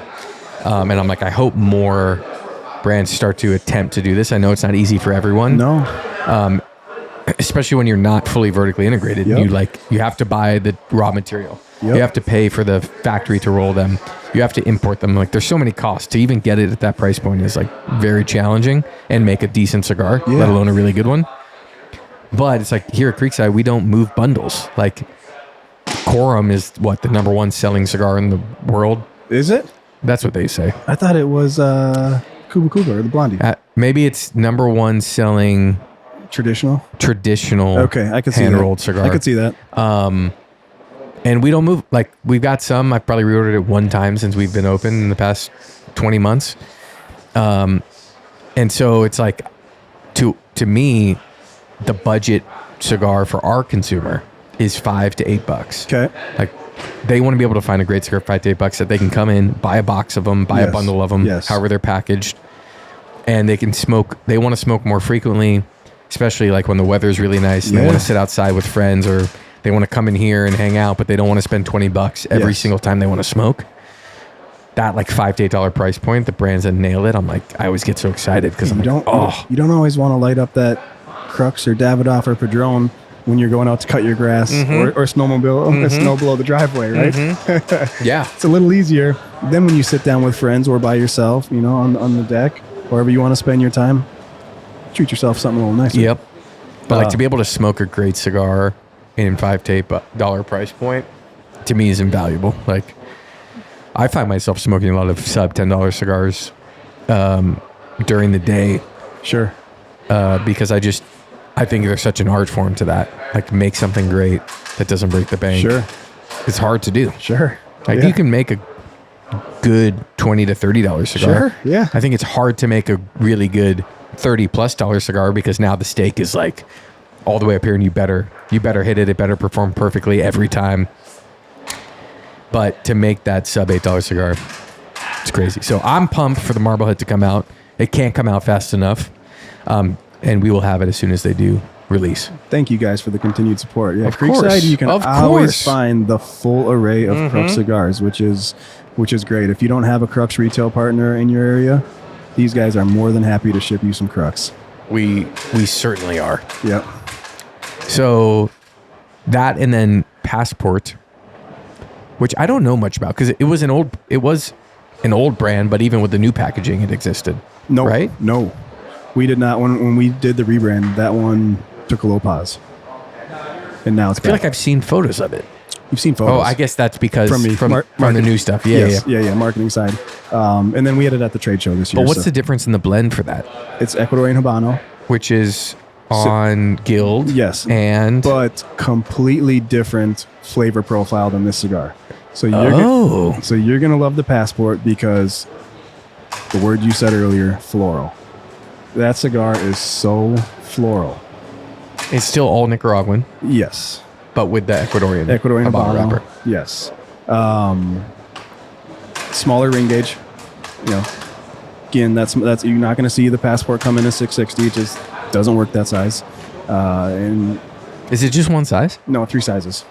And I'm like, I hope more brands start to attempt to do this. I know it's not easy for everyone. No. Especially when you're not fully vertically integrated. Yep. You have to buy the raw material. Yep. You have to pay for the factory to roll them. You have to import them. There's so many costs to even get it at that price point is very challenging and make a decent cigar, let alone a really good one. But it's here at Creekside, we don't move bundles. Quorum is the number one selling cigar in the world. Is it? That's what they say. I thought it was Cuba Cuba or the Blondie. Maybe it's number one selling traditional. Okay, I could see hand rolled cigar. I could see that. And we don't move. We've got some. I've probably reordered it one time since we've been open in the past 20 months. And so it's to me, the budget cigar for our consumer is $5 to $8. Okay. They want to be able to find a great cigar for $5 to $8 that they can come in, buy a box of them, buy a bundle of them, however they're packaged, and they can smoke. They want to smoke more frequently, especially when the weather's really nice and they want to sit outside with friends, or they want to come in here and hang out, but they don't want to spend $20 every single time they want to smoke. That $5 to $8 price point, the brands that nail it, I always get so excited because you don't always want to light up that Crux or Davidoff or Padron when you're going out to cut your grass or snowmobile, snow below the driveway, right? Yeah. It's a little easier. Then when you sit down with friends or by yourself, on the deck, wherever you want to spend your time, treat yourself something a little nicer. Yep. But to be able to smoke a great cigar in $5 to $8 price point, to me is invaluable. I find myself smoking a lot of sub $10 cigars during the day. Sure. Because I think there's such an art form to that. Make something great that doesn't break the bank. Sure. It's hard to do. Sure. You can make a good $20 to $30 cigar. Sure. Yeah. I think it's hard to make a really good $30+ cigar because now the stake is all the way up here, and you better hit it. It better perform perfectly every time. But to make that sub $8 cigar, it's crazy. So I'm pumped for the Marblehead to come out. It can't come out fast enough. And we will have it as soon as they do release. Thank you guys for the continued support. Yeah, of Creekside, course. you can always find the full array of Crux cigars, which is great. If you don't have a Crux retail partner in your area, these guys are more than happy to ship you some Crux. We certainly are. Yep. So that, and then Passport, which I don't know much about because it was an old brand, but even with the new packaging, it existed. No, right? No. We did not. When we did the rebrand, that one took a little pause, and now it's back. I feel like I've seen photos of it. You've seen photos. Oh, I guess that's because from the new stuff. Yeah, marketing side. And then we had it at the trade show this year. But what's the difference in the blend for that? It's Ecuadorian Habano, which is on Guild. Yes, but completely different flavor profile than this cigar. So you're gonna love the Passport because the word you said earlier, floral. That cigar is so floral. It's still all Nicaraguan. Yes. But with the Ecuadorian Habano wrapper. Yes. Smaller ring gauge. Again, that's you're not going to see the Passport come in a 660. It just doesn't work that size. And is it just one size? No, 3 sizes.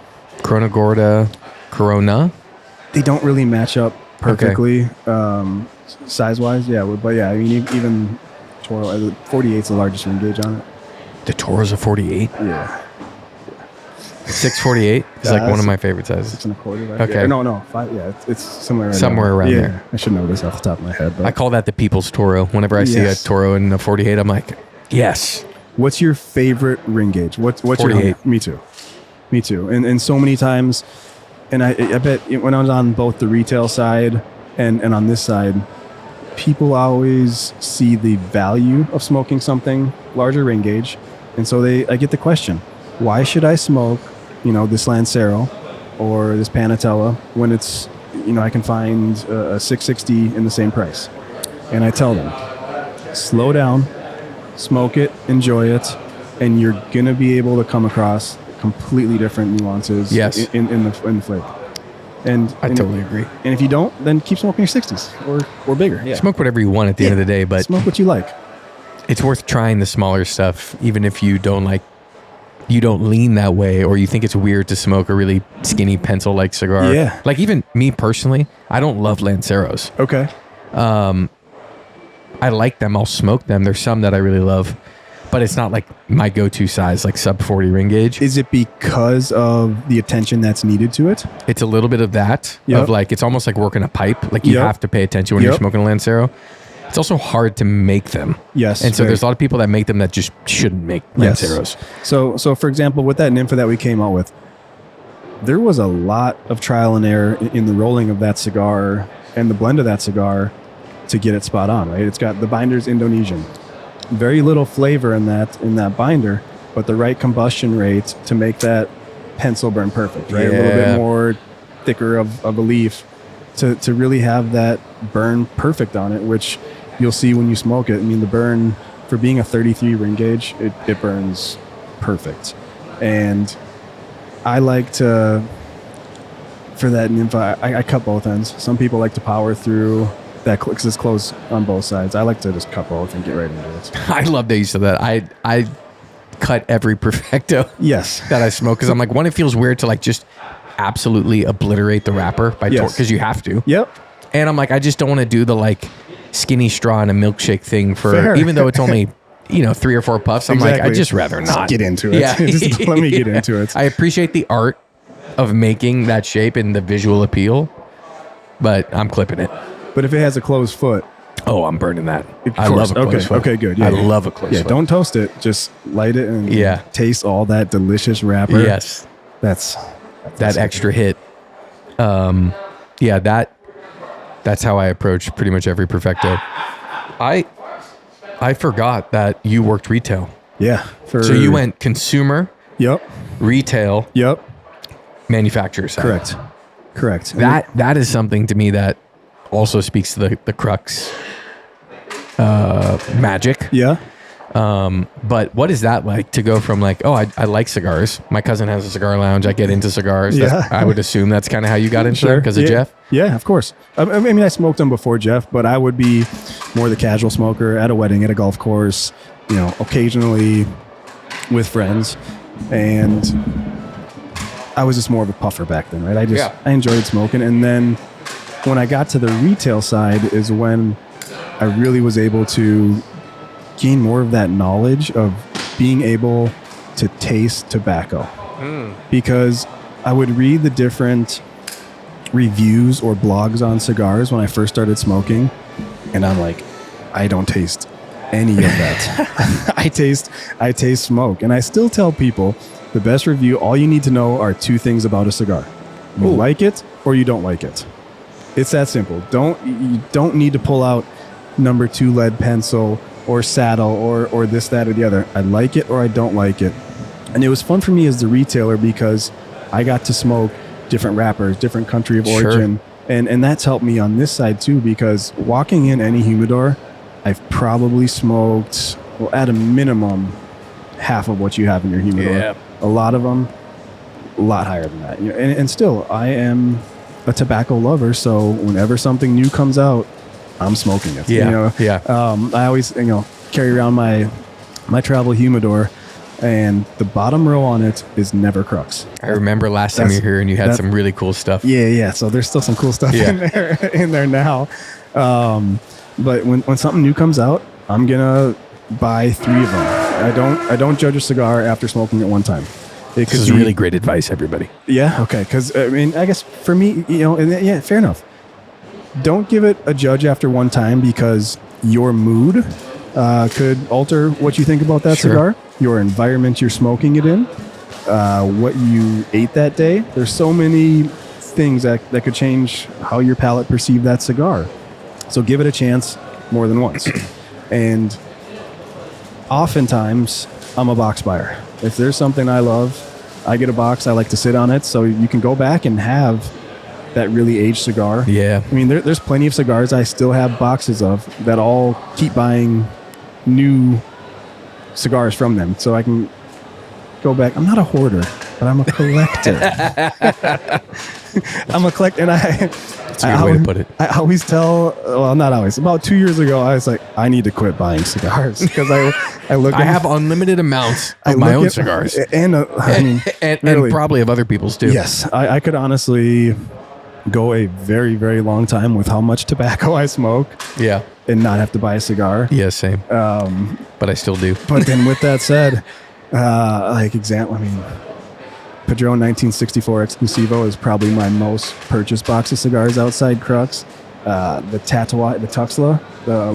Corona Gorda, Corona. They don't really match up perfectly size wise. Yeah, but yeah, I mean even Toro 48 is the largest ring gauge on it. The Toro's a 48. Yeah. 648 is like one of my favorite sizes. 6 1/4. Right? Okay. Yeah. No, 5. Yeah, it's somewhere around Somewhere there. around there. I should know this off the top of my head. But I call that the people's Toro. Whenever I see a Toro in a 48, I'm like, yes. What's your favorite ring gauge? What's 48. your Me too. And so many times, and I bet when I was on both the retail side and on this side, people always see the value of smoking something larger ring gauge, and so I get the question, why should I smoke, this Lancero or this Panatella when it's, I can find a 660 in the same price? And I tell them, slow down, smoke it, enjoy it, and you're gonna be able to come across completely different nuances in the flavor. And I totally agree. And if you don't, then keep smoking your 60s or bigger. Yeah. Smoke whatever you want at the end of the day, but smoke what you like. It's worth trying the smaller stuff, even if you don't lean that way, or you think it's weird to smoke a really skinny pencil-like cigar. Yeah. Like even me personally, I don't love Lanceros. Okay. I like them. I'll smoke them. There's some that I really love, but it's not like my go-to size, like sub 40 ring gauge. Is it because of the attention that's needed to it? It's a little bit of that, of like, it's almost like working a pipe. Like you have to pay attention when you're smoking a Lancero. It's also hard to make them. Yes. And so there's a lot of people that make them that just shouldn't make Lanceros. So for example, with that Nympha that we came out with, there was a lot of trial and error in the rolling of that cigar and the blend of that cigar to get it spot on, right? It's got the binder's Indonesian. Very little flavor in that binder, but the right combustion rate to make that pencil burn perfect, right? Yeah. A little bit more thicker of a leaf to really have that burn perfect on it, which you'll see when you smoke it. I mean, the burn, for being a 33 ring gauge, it burns perfect. And I like to, for that Nympha, I cut both ends. Some people like to power through that because it's close on both sides. I like to just cut both and get right into it. I love that you said that. I cut every Perfecto that I smoke because I'm like, one, it feels weird to like just absolutely obliterate the wrapper by because you have to. Yep. And I'm like, I just don't want to do the like skinny straw in a milkshake thing for even though it's only 3 or 4 puffs. I'm like, I'd just rather not get into it. Yeah. Just let me get into it. I appreciate the art of making that shape and the visual appeal, but I'm clipping it. But if it has a closed foot, oh, I'm burning that. I love a closed foot. Okay, good. Yeah, I love a closed foot. Don't toast it. Just light it and taste all that delicious wrapper. Yes. That's that extra hit. That's how I approach pretty much every Perfecto. I forgot that you worked retail. Yeah. So you went consumer. Yep. Retail. Yep. Manufacturer side. Correct. That is something to me that also speaks to the Crux magic. Yeah. But what is that like to go from like, oh, I like cigars. My cousin has a cigar lounge. I get into cigars. Yeah. I would assume that's kind of how you got into it because of Jeff. Yeah, of course. I mean, I smoked them before Jeff, but I would be more the casual smoker at a wedding, at a golf course, occasionally with friends. And I was just more of a puffer back then, right? I enjoyed smoking. And then when I got to the retail side is when I really was able to gain more of that knowledge of being able to taste tobacco. Because I would read the different reviews or blogs on cigars when I first started smoking, and I'm like, I don't taste any of that. I taste smoke. And I still tell people the best review, all you need to know are 2 things about a cigar. You like it or you don't like it. It's that simple. You don't need to pull out number 2 lead pencil or saddle or this, that, or the other. I like it or I don't like it. And it was fun for me as the retailer because I got to smoke different wrappers, different country of origin. And that's helped me on this side too, because walking in any humidor, I've probably smoked, well, at a minimum, half of what you have in your humidor. Yeah. A lot of them, a lot higher than that. And still, I am a tobacco lover, so whenever something new comes out, I'm smoking it. I always carry around my travel humidor, and the bottom row on it is never Crux. I remember last time you were here and you had some really cool stuff. Yeah. So there's still some cool stuff in there now. But when something new comes out, I'm gonna buy 3 of them. I don't judge a cigar after smoking it one time. This is really great advice, everybody. Yeah. Okay. Because I mean, I guess for me, and fair enough. Don't give it a judge after one time because your mood could alter what you think about that cigar, your environment you're smoking it in, what you ate that day. There's so many things that could change how your palate perceived that cigar. So give it a chance more than once. And oftentimes, I'm a box buyer. If there's something I love, I get a box. I like to sit on it, so you can go back and have that really aged cigar. Yeah. I mean, there's plenty of cigars I still have boxes of that I'll keep buying new cigars from them, so I can go back. I'm not a hoarder, but I'm a collector. I'm a collector, and That's a good way to put it. I always tell, well, not always. About 2 years ago, I was like, I need to quit buying cigars because I look. I have unlimited amounts of my own cigars, and I mean, and really, probably of other people's too. Yes, I could honestly go a very, very long time with how much tobacco I smoke. Yeah. And not have to buy a cigar. Yeah, same. But I still do. But then with that said, I mean, Padron 1964 Exclusivo is probably my most purchased box of cigars outside Crux. The Tuxla, the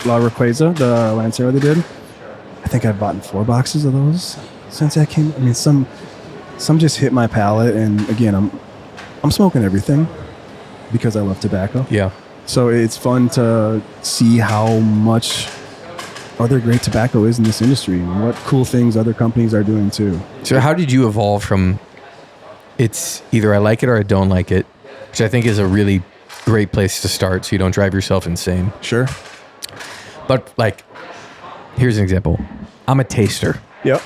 La Requesa, the Lancero they did. I think I've bought 4 boxes of those since that came. I mean, some just hit my palate, and again, I'm smoking everything because I love tobacco. Yeah. So it's fun to see how much other great tobacco is in this industry and what cool things other companies are doing too. So how did you evolve from it's either I like it or I don't like it, which I think is a really great place to start so you don't drive yourself insane. Sure. But like, here's an example. I'm a taster. Yep.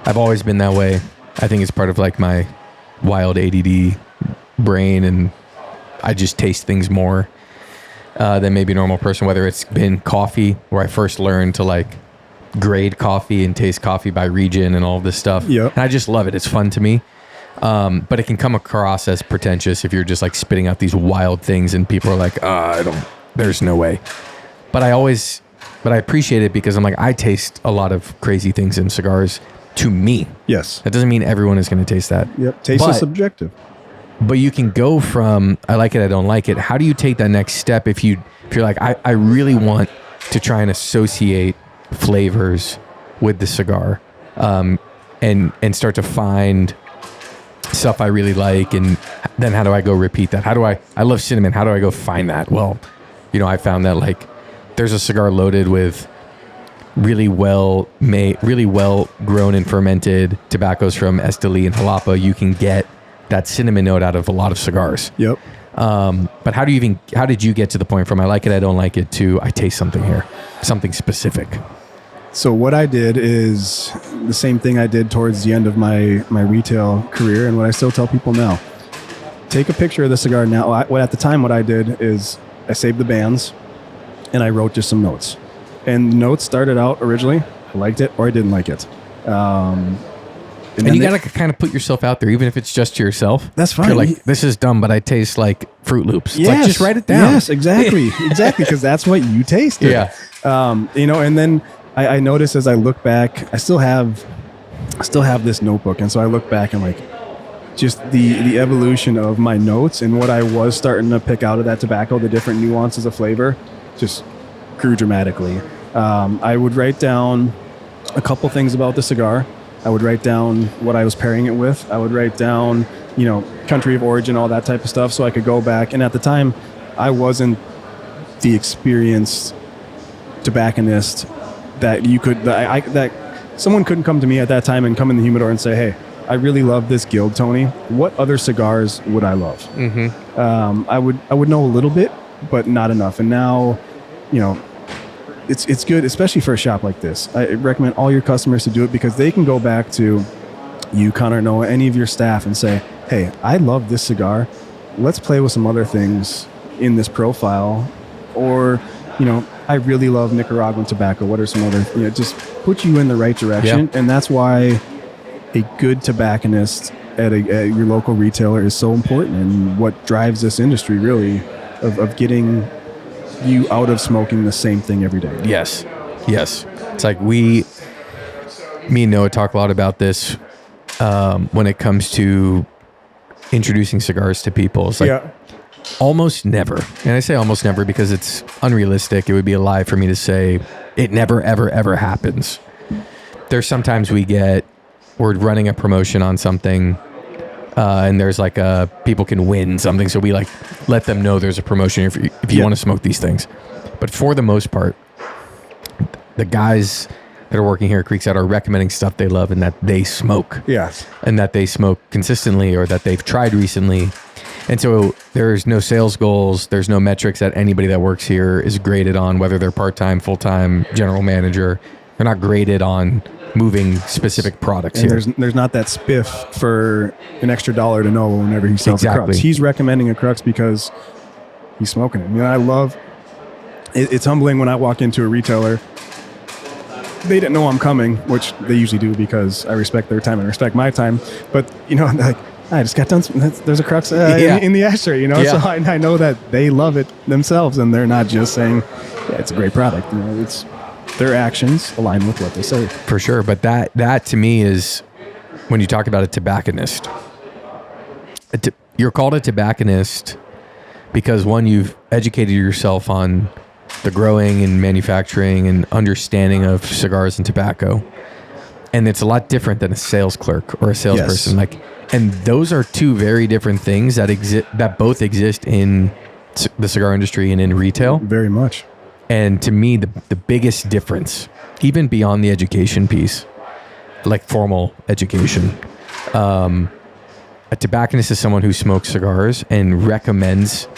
I've always been that way. I think it's part of like my wild ADD brain, and I just taste things more than maybe a normal person, whether it's been coffee where I first learned to like grade coffee and taste coffee by region and all of this stuff. Yep. And I just love it. It's fun to me. But it can come across as pretentious if you're just like spitting out these wild things and people are like, there's no way. But I appreciate it because I'm like, I taste a lot of crazy things in cigars to me. Yes. That doesn't mean everyone is going to taste that. Yep. Taste is subjective. But you can go from I like it, I don't like it. How do you take that next step if you're like, I really want to try and associate flavors with the cigar, and start to find stuff I really like, and then how do I go repeat that? I love cinnamon. How do I go find that? Well, I found that like there's a cigar loaded with really well made, really well grown and fermented tobaccos from Esteli and Jalapa. You can get that cinnamon note out of a lot of cigars. Yep. But how did you get to the point from I like it, I don't like it to I taste something here, something specific? So what I did is the same thing I did towards the end of my retail career, and what I still tell people now. Take a picture of the cigar now. At the time, what I did is I saved the bands, and I wrote just some notes. And the notes started out originally, I liked it or I didn't like it. And you got to kind of put yourself out there, even if it's just to yourself. That's fine. You're like, this is dumb, but I taste like Fruit Loops. It's yes. like, just write it down. Yes, exactly. Exactly, because that's what you tasted. Yeah. And then I noticed as I look back, I still have this notebook. And so I look back and like, just the evolution of my notes and what I was starting to pick out of that tobacco, the different nuances of flavor, just grew dramatically. I would write down a couple things about the cigar. I would write down what I was pairing it with. I would write down, country of origin, all that type of stuff, so I could go back. And at the time, I wasn't the experienced tobacconist that someone couldn't come to me at that time and come in the humidor and say, "Hey, I really love this guild, Tony. What other cigars would I love?" Mm-hmm. I would know a little bit, but not enough. And now, it's good, especially for a shop like this. I recommend all your customers to do it because they can go back to you, Connor, Noah, any of your staff and say, "Hey, I love this cigar. Let's play with some other things in this profile." Or, I really love Nicaraguan tobacco. What are some other, just put you in the right direction. Yeah. And that's why a good tobacconist at your local retailer is so important, and what drives this industry really of getting you out of smoking the same thing every day. Yes. It's like me and Noah talk a lot about this when it comes to introducing cigars to people. It's like almost never. And I say almost never because it's unrealistic. It would be a lie for me to say it never, ever, ever happens. There's sometimes we're running a promotion on something, and there's like people can win something. So we like let them know there's a promotion if you want to smoke these things. But for the most part, the guys that are working here at Creekside are recommending stuff they love and that they smoke. Yes. And that they smoke consistently or that they've tried recently. And so there's no sales goals. There's no metrics that anybody that works here is graded on, whether they're part-time, full-time, general manager. They're not graded on moving specific products and here. There's not that spiff for an extra $1 to know whenever he sells a Crux. He's recommending a Crux because he's smoking it. I love it's humbling when I walk into a retailer. They didn't know I'm coming, which they usually do because I respect their time and respect my time. But, like, I just got done. There's a Crux in the ashtray, So I know that they love it themselves and they're not just saying, it's a great product. It's their actions align with what they say. For sure. But that to me is when you talk about a tobacconist. You're called a tobacconist because, one, you've educated yourself on the growing and manufacturing and understanding of cigars and tobacco. And it's a lot different than a sales clerk or a salesperson. And those are two very different things that both exist in the cigar industry and in retail. Very much. And to me, the biggest difference, even beyond the education piece, like formal education, a tobacconist is someone who smokes cigars and recommends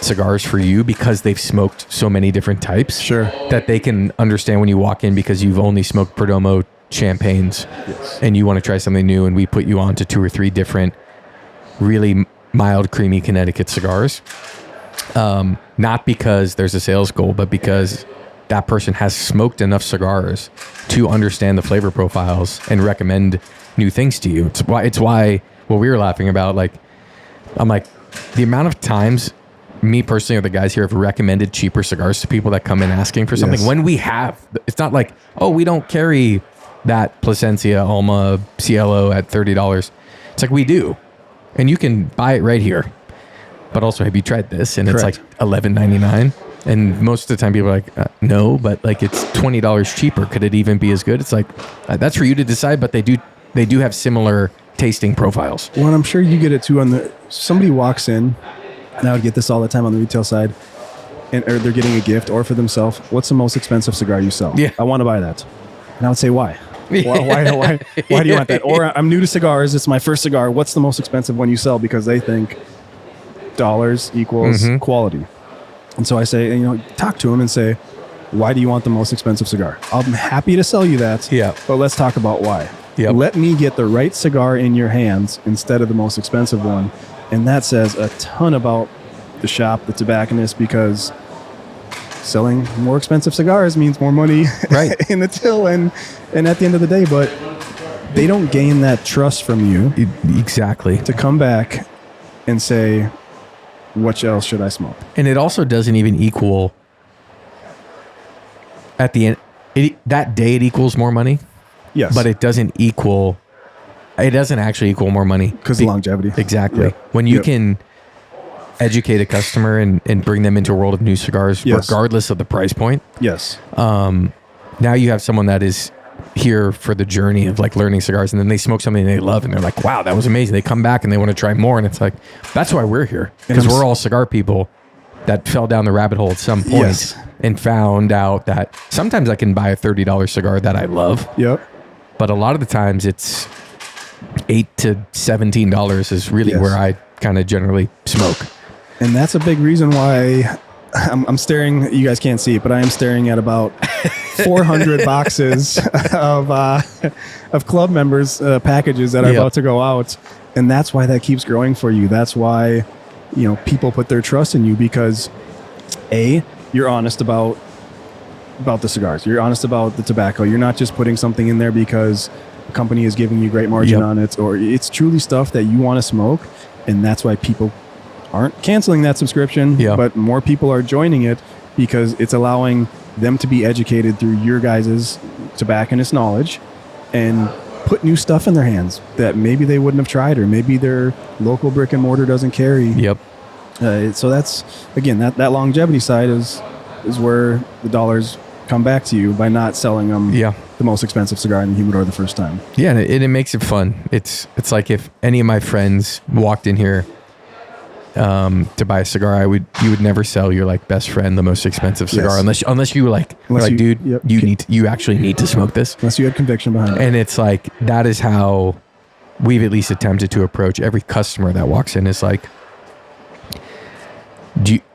cigars for you because they've smoked so many different types. Sure. That they can understand when you walk in because you've only smoked Perdomo champagnes and you want to try something new, and we put you on to 2 or 3 different really mild, creamy Connecticut cigars. Not because there's a sales goal, but because that person has smoked enough cigars to understand the flavor profiles and recommend new things to you. It's why what we were laughing about, I'm like, the amount of times me personally or the guys here have recommended cheaper cigars to people that come in asking for something when we have. It's not like, oh, we don't carry that Plasencia Alma Cielo at $30. It's like, we do. And you can buy it right here. But also, have you tried this? And Correct. It's like $11.99. And most of the time people are like, no, but like it's $20 cheaper. Could it even be as good? It's like, that's for you to decide, but they do have similar tasting profiles. Well, I'm sure you get it too somebody walks in, and I would get this all the time on the retail side, or they're getting a gift or for themselves. What's the most expensive cigar you sell? Yeah. I want to buy that. And I would say, why? Why do you want that? Or I'm new to cigars. It's my first cigar. What's the most expensive one you sell? Because they think dollars equals quality. And so I say, talk to them and say, why do you want the most expensive cigar? I'm happy to sell you that. Yeah. But let's talk about why. Yep. Let me get the right cigar in your hands instead of the most expensive one. And that says a ton about the shop, the tobacconist, because selling more expensive cigars means more money in the till and at the end of the day. But they don't gain that trust from you. Exactly. To come back and say, what else should I smoke? And it also doesn't even equal at the end. That day it equals more money. Yes. But it doesn't actually equal more money. Because of longevity. Exactly. Yep. When you can educate a customer and bring them into a world of new cigars, regardless of the price point. Yes. Now you have someone that is here for the journey of like learning cigars, and then they smoke something they love and they're like, wow, that was amazing. They come back and they want to try more. And it's like, that's why we're here. Because we're all cigar people that fell down the rabbit hole at some point and found out that sometimes I can buy a $30 cigar that I love. Yep. But a lot of the times it's $8 to $17 is really where I kind of generally smoke. And that's a big reason why I'm staring. You guys can't see it, but I am staring at about 400 boxes of club members packages that are about to go out, and that's why that keeps growing for you. That's why people put their trust in you because you're honest about the cigars. You're honest about the tobacco. You're not just putting something in there because the company is giving you great margin on it, or it's truly stuff that you want to smoke, and that's why people aren't canceling that subscription, but more people are joining it because it's allowing them to be educated through your guys' tobacconist knowledge, and put new stuff in their hands that maybe they wouldn't have tried, or maybe their local brick and mortar doesn't carry. Yep. So that's, again, that longevity side is where the dollars come back to you by not selling them the most expensive cigar in the humidor the first time. Yeah, and it makes it fun. It's like if any of my friends walked in here to buy a cigar, you would never sell your like best friend the most expensive cigar unless you were like, dude, you actually need to smoke this. Unless you had conviction behind it. And it's like, that is how we've at least attempted to approach every customer that walks in. Is like,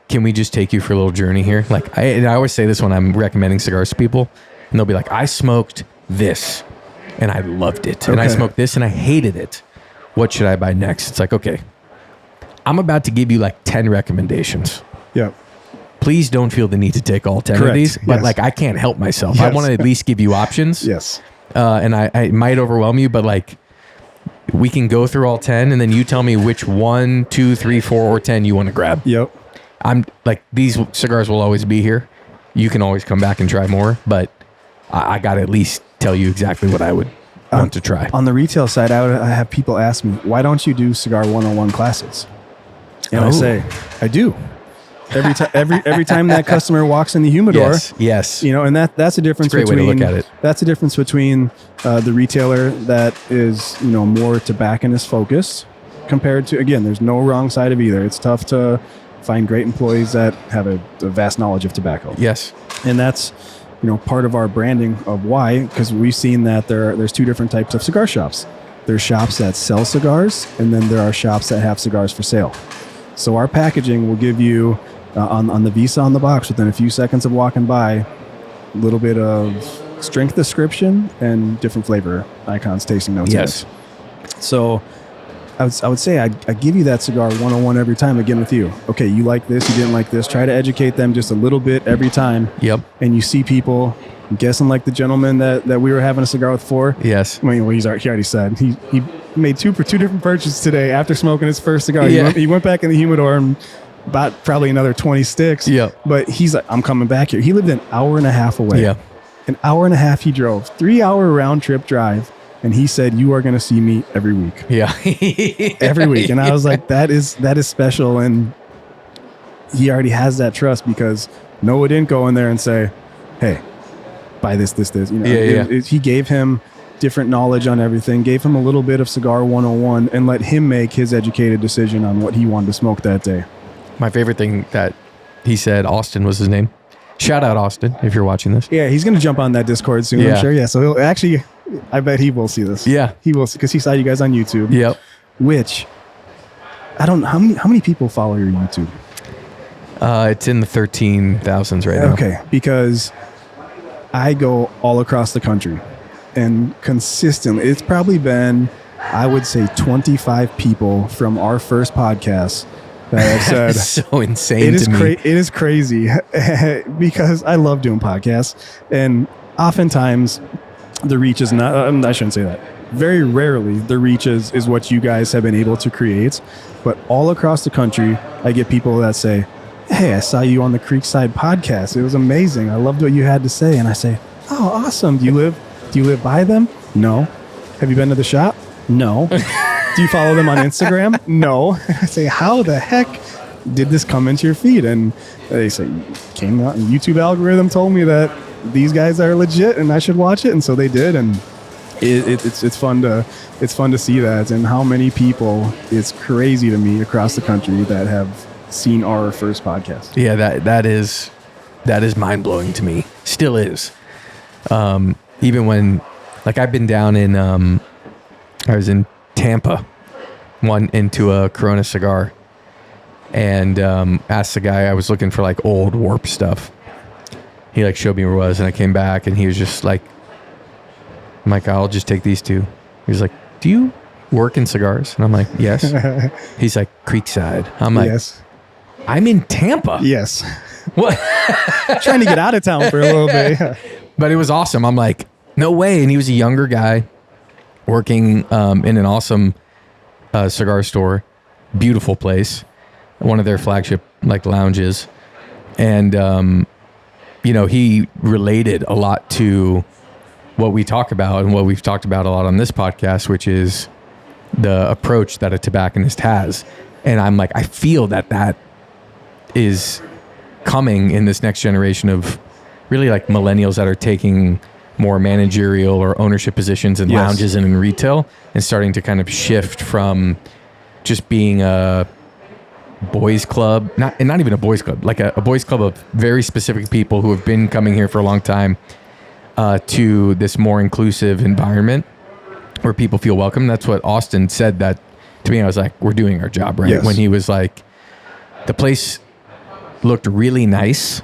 can we just take you for a little journey here? Like, I always say this when I'm recommending cigars to people, and they'll be like, I smoked this and I loved it. And I smoked this and I hated it. What should I buy next? It's like, okay, I'm about to give you like 10 recommendations. Yeah. Please don't feel the need to take all 10 of these, but like, I can't help myself. I want to at least give you options. Yes. And I might overwhelm you, but like, we can go through all 10 and then you tell me which 1, 2, 3, 4, or 10 you want to grab. Yep. I'm like, these cigars will always be here. You can always come back and try more, but I got to at least tell you exactly what I would want to try. On the retail side, I have people ask me, why don't you do Cigar 101 classes? And I say, I do. Every time that customer walks in the humidor, yes, you know, and that's a difference. It's a great way to look at it. That's a difference between the retailer that is, you know, more tobacconist focused compared to, again, there's no wrong side of either. It's tough to find great employees that have a vast knowledge of tobacco. Yes, and that's, you know, part of our branding of why, because we've seen that there's two different types of cigar shops. There's shops that sell cigars, and then there are shops that have cigars for sale. So our packaging will give you on the Visa on the box within a few seconds of walking by, a little bit of strength description and different flavor icons, tasting notes. Yes. So I would say I give you that cigar 101 every time, again with you. Okay, you like this, you didn't like this. Try to educate them just a little bit every time. Yep. And you see people, I'm guessing like the gentleman that we were having a cigar with before. Yes. I mean, well, he already said. He made two different purchases today after smoking his first cigar. Yeah. He went back in the humidor and bought probably another 20 sticks. Yep. But he's like, I'm coming back here. He lived an hour and a half away. Yeah. An hour and a half he drove. 3-hour round trip drive. And he said, you are going to see me every week. Yeah. Every week. And I was like, that is special. And he already has that trust because Noah didn't go in there and say, hey, buy this. You know, he gave him different knowledge on everything, gave him a little bit of Cigar 101, and let him make his educated decision on what he wanted to smoke that day. My favorite thing that he said, Austin was his name. Shout out Austin if you're watching this. Yeah, he's going to jump on that Discord soon, I'm sure. Yeah, so he'll actually, I bet he will see this. Yeah. He will, because he saw you guys on YouTube. Yep. Which, I don't know, how many people follow your YouTube? It's in the 13,000s right now. Okay, because I go all across the country, and consistently, it's probably been, I would say, 25 people from our first podcast that have said, so insane to me. It is crazy because I love doing podcasts, and oftentimes the reach is not, I shouldn't say that. Very rarely the reach is what you guys have been able to create, but all across the country, I get people that say, hey, I saw you on the Creekside podcast. It was amazing. I loved what you had to say. And I say, oh, awesome. Do you live by them? No. Have you been to the shop? No. Do you follow them on Instagram? No. I say, how the heck did this come into your feed? And they say, came out and YouTube algorithm told me that these guys are legit and I should watch it. And so they did. And it's fun to see that. And how many people, it's crazy to me across the country that have seen our first podcast. Yeah, that is mind-blowing to me. Still is. Even when, like, I've been down in I was in Tampa, into a Corona cigar, and asked the guy, I was looking for like old warp stuff. He like showed me where it was, and I came back and he was just like, I'm like, I'll just take these two. He was like, do you work in cigars? And I'm like, yes. He's like, Creekside. I'm like, yes. I'm in Tampa. Yes. What? Trying to get out of town for a little bit. Yeah. But it was awesome. I'm like, no way. And he was a younger guy working in an awesome cigar store. Beautiful place. One of their flagship like lounges. And, you know, he related a lot to what we talk about and what we've talked about a lot on this podcast, which is the approach that a tobacconist has. And I'm like, I feel that is coming in this next generation of really like millennials that are taking more managerial or ownership positions in lounges and in retail, and starting to kind of shift from just being a boys club, not even a boys club, like a boys club of very specific people who have been coming here for a long time, to this more inclusive environment where people feel welcome. That's what Austin said that to me. I was like, we're doing our job, right? Yes. When he was like, the place looked really nice,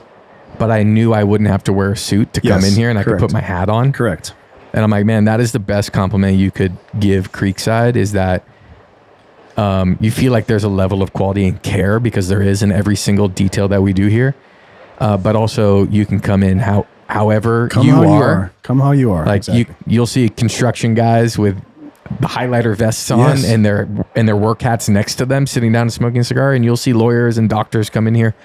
but I knew I wouldn't have to wear a suit to come in here, and I could put my hat on. Correct. And I'm like, man, that is the best compliment you could give Creekside, is that you feel like there's a level of quality and care, because there is in every single detail that we do here. But also you can come in however you are. Come how you are. Like exactly. you'll see construction guys with the highlighter vests on and their work hats next to them, sitting down and smoking a cigar, and you'll see lawyers and doctors come in here,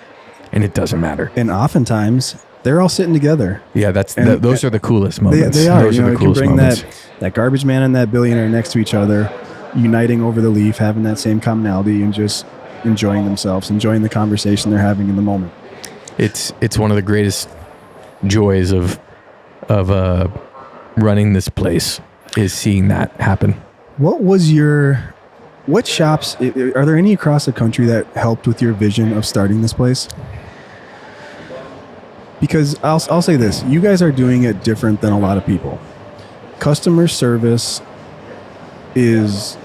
and it doesn't matter. And oftentimes they're all sitting together. Yeah, those are the coolest moments. They are. Those are the coolest bring moments. that garbage man and that billionaire next to each other, uniting over the leaf, having that same commonality, and just enjoying themselves, enjoying the conversation they're having in the moment. It's one of the greatest joys of running this place, is seeing that happen. What shops, are there any across the country that helped with your vision of starting this place? Because I'll say this, you guys are doing it different than a lot of people. Customer service is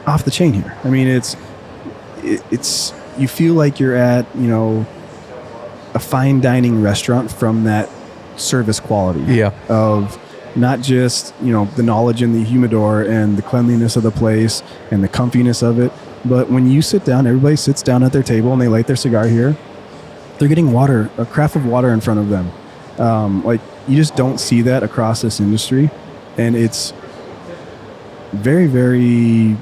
off the chain here. I mean, it's you feel like you're at, a fine dining restaurant from that service quality. Yeah. Of not just, the knowledge in the humidor and the cleanliness of the place and the comfiness of it, but when you sit down, everybody sits down at their table and they light their cigar here. They're getting water, a carafe of water in front of them. Like, you just don't see that across this industry, and it's very, very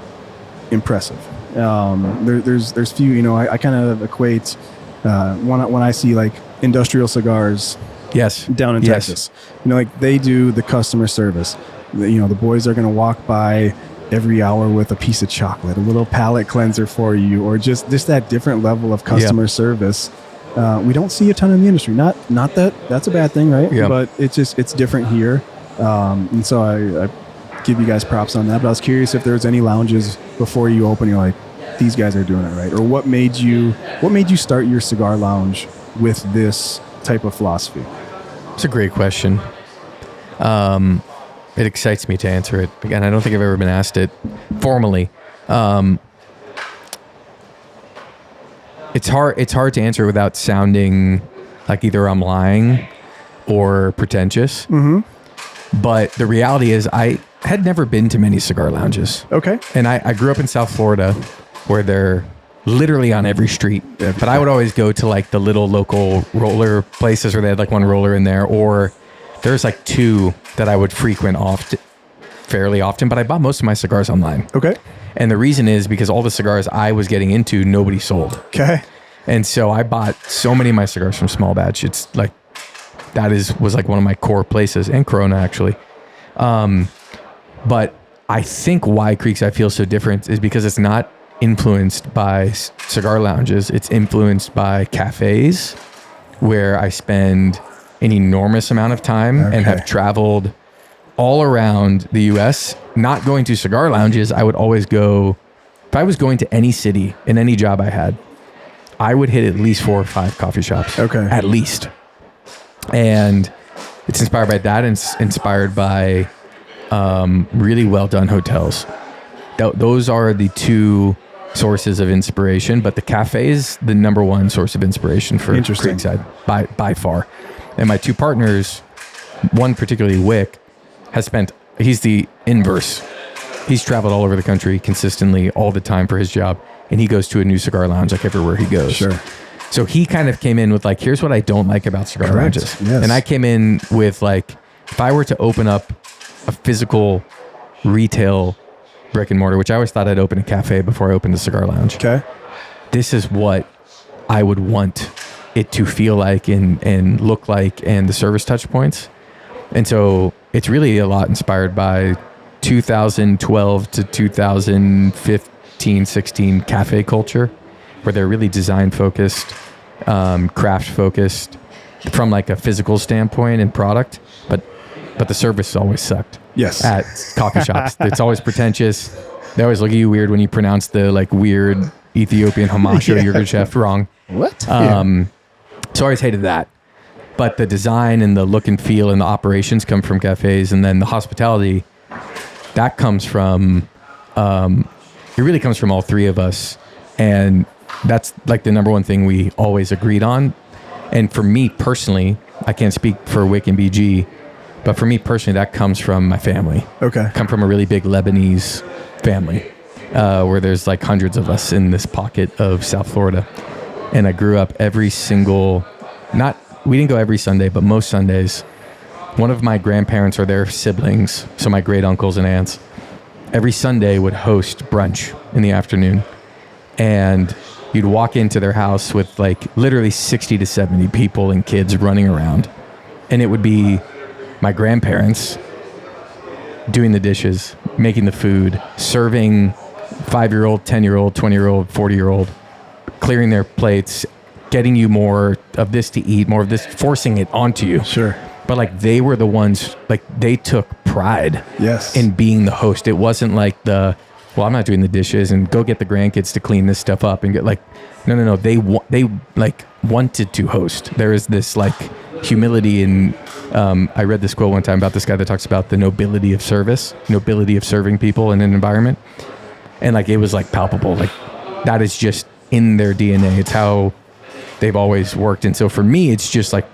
impressive. There's few, I kind of equate when I see like industrial cigars. Yes. Down in Texas, like they do the customer service. The boys are going to walk by every hour with a piece of chocolate, a little palate cleanser for you, or just that different level of customer service. We don't see a ton in the industry. Not that that's a bad thing, right? Yeah. But it's different here. And so I give you guys props on that. But I was curious if there was any lounges before you open, you're like, these guys are doing it right, or what made you start your cigar lounge with this type of philosophy? It's a great question. It excites me to answer it. Again, I don't think I've ever been asked it formally. It's hard to answer without sounding like either I'm lying or pretentious. Mm-hmm. But the reality is I had never been to many cigar lounges. Okay. And I grew up in South Florida, where they're literally on every street. But I would always go to like the little local roller places where they had like one roller in there, or there's like two that I would frequent fairly often, but I bought most of my cigars online. Okay. And the reason is because all the cigars I was getting into, nobody sold. Okay. And so I bought so many of my cigars from Small Batch. It's like, was like one of my core places, and Corona actually. But I think why Creekside feels so different is because it's not influenced by cigar lounges. It's influenced by cafes, where I spend an enormous amount of time and have traveled all around the US, not going to cigar lounges. I would always go, if I was going to any city in any job I had, I would hit at least 4 or 5 coffee shops. Okay. At least. And it's inspired by that, and it's inspired by really well done hotels. Those are the two sources of inspiration, but the cafe is the number one source of inspiration for Creekside by far. And my two partners, one particularly Wick, he's the inverse. He's traveled all over the country consistently all the time for his job, and he goes to a new cigar lounge like everywhere he goes. Sure. So he kind of came in with like, here's what I don't like about cigar lounges. Yes. And I came in with like, if I were to open up a physical retail brick and mortar, which I always thought I'd open a cafe before I opened a cigar lounge. Okay. This is what I would want it to feel like and look like, and the service touch points. And so it's really a lot inspired by 2012 to 2015, 16 cafe culture, where they're really design focused, craft focused from like a physical standpoint and product, but the service always sucked. Yes. At coffee shops. It's always pretentious. They always look at you weird when you pronounce the like weird Ethiopian Hamasho yogurt chef wrong. What? So I always hated that. But the design and the look and feel and the operations come from cafes, and then the hospitality, that comes from, it really comes from all three of us. And that's like the number one thing we always agreed on. And for me personally, I can't speak for Wick and BG, but for me personally, that comes from my family. Okay. I come from a really big Lebanese family, where there's like hundreds of us in this pocket of South Florida. And I grew up every single, we didn't go every Sunday, but most Sundays, one of my grandparents or their siblings, so my great uncles and aunts, every Sunday would host brunch in the afternoon. And you'd walk into their house with like literally 60 to 70 people and kids running around. And it would be my grandparents doing the dishes, making the food, serving 5-year-old, 10-year-old, 20-year-old, 40-year-old, clearing their plates, getting you more of this to eat, more of this, forcing it onto you. Sure. But like they were the ones, like they took pride in being the host. It wasn't like I'm not doing the dishes and go get the grandkids to clean this stuff up and get like, no. They like wanted to host. There is this like humility in, I read this quote one time about this guy that talks about the nobility of service, nobility of serving people in an environment. And like, it was like palpable. Like that is just in their DNA. It's how they've always worked. And so for me, it's just like